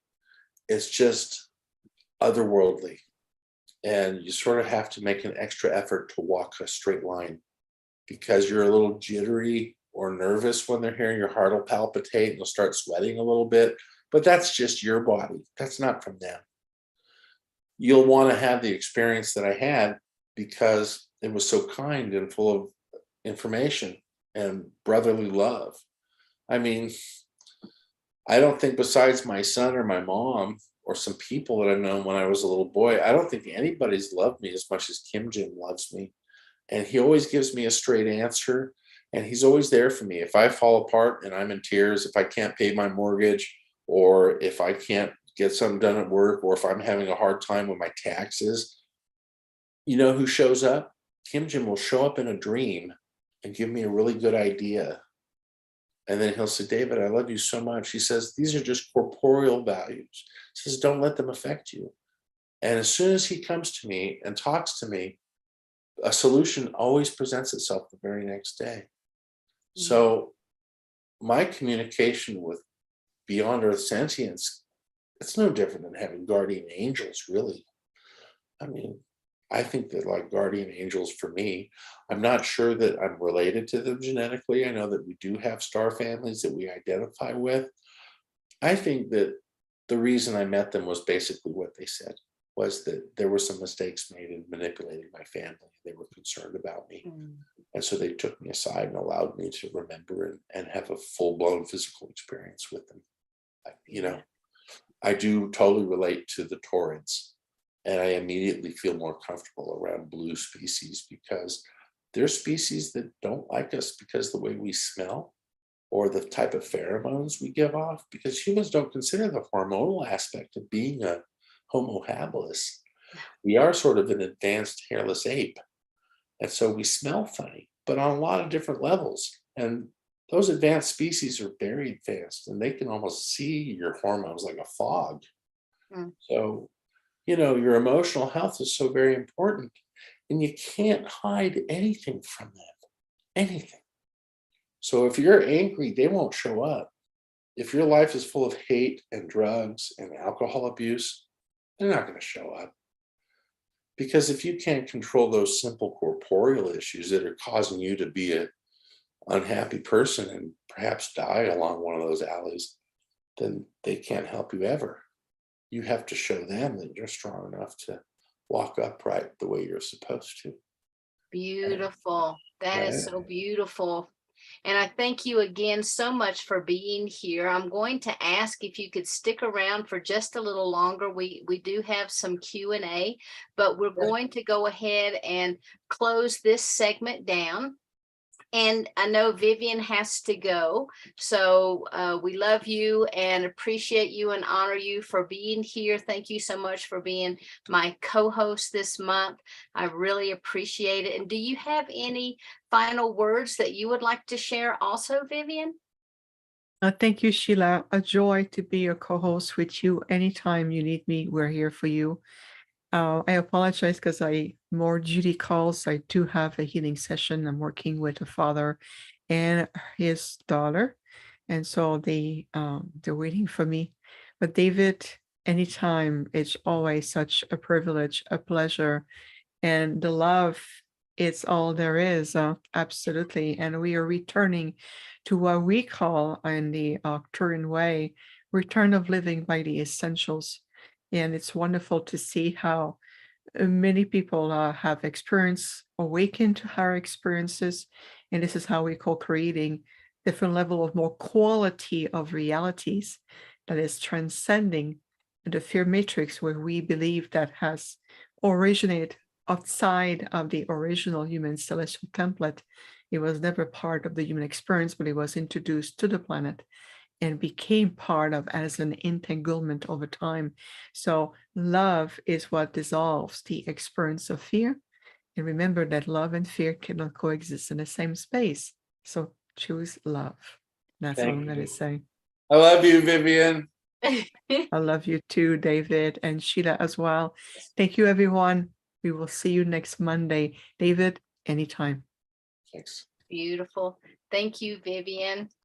It's just otherworldly. And you sort of have to make an extra effort to walk a straight line, because you're a little jittery or nervous when they're here. Your heart will palpitate and you'll start sweating a little bit. But that's just your body. That's not from them. You'll want to have the experience that I had, because it was so kind and full of information and brotherly love. I mean, I don't think, besides my son or my mom or some people that I've known when I was a little boy, I don't think anybody's loved me as much as Kim Jim loves me. And he always gives me a straight answer. And he's always there for me. If I fall apart and I'm in tears, if I can't pay my mortgage, or if I can't get something done at work, or if I'm having a hard time with my taxes, you know who shows up? Kim Jim will show up in a dream and give me a really good idea. And then he'll say, David, I love you so much. He says, these are just corporeal values. He says, don't let them affect you. And as soon as he comes to me and talks to me, a solution always presents itself the very next day. Mm-hmm. So my communication with Beyond Earth sentience, it's no different than having guardian angels, really. I mean, I think that like guardian angels for me, I'm not sure that I'm related to them genetically. I know that we do have star families that we identify with. I think that the reason I met them was basically what they said, was that there were some mistakes made in manipulating my family. They were concerned about me. Mm. And so they took me aside and allowed me to remember and have a full-blown physical experience with them. I do totally relate to the Taurids, and I immediately feel more comfortable around blue species, because they're species that don't like us because the way we smell or the type of pheromones we give off, because humans don't consider the hormonal aspect of being a Homo habilis. We are sort of an advanced hairless ape. And so we smell funny, but on a lot of different levels. And those advanced species are very advanced, and they can almost see your hormones like a fog. Mm. So, your emotional health is so very important, and you can't hide anything from them, anything. So if you're angry, they won't show up. If your life is full of hate and drugs and alcohol abuse, they're not going to show up. Because if you can't control those simple corporeal issues that are causing you to be an unhappy person and perhaps die along one of those alleys, then they can't help you ever. You have to show them that you're strong enough to walk upright the way you're supposed to. Beautiful. That is so Right. beautiful. And I thank you again so much for being here. I'm going to ask if you could stick around for just a little longer. We do have some Q&A, but we're going to go ahead and close this segment down. And I know Vivian has to go. So we love you and appreciate you and honor you for being here. Thank you so much for being my co-host this month. I really appreciate it. And do you have any final words that you would like to share also, Vivian? Thank you, Sheila. A joy to be your co-host with you. Anytime you need me, we're here for you. I apologize because more duty calls. I do have a healing session. I'm working with a father and his daughter, and so they're waiting for me. But David, anytime, it's always such a privilege, a pleasure, and the love. It's all there is, absolutely. And we are returning to what we call in the Arcturian way, return of living by the essentials. And it's wonderful to see how many people have experienced, awakened to our experiences. And this is how we co-creating different level of more quality of realities that is transcending the fear matrix where we believe that has originated outside of the original human celestial template. It was never part of the human experience, but it was introduced to the planet and became part of as an entanglement over time. So love is what dissolves the experience of fear. And remember that love and fear cannot coexist in the same space. So choose love. That's all Thank I'm going to you. say. I love you, Vivian. I love you too, David, and Sheila as well. Thank you, everyone. We will see you next Monday. David, anytime. Thanks. Beautiful. Thank you, Vivian.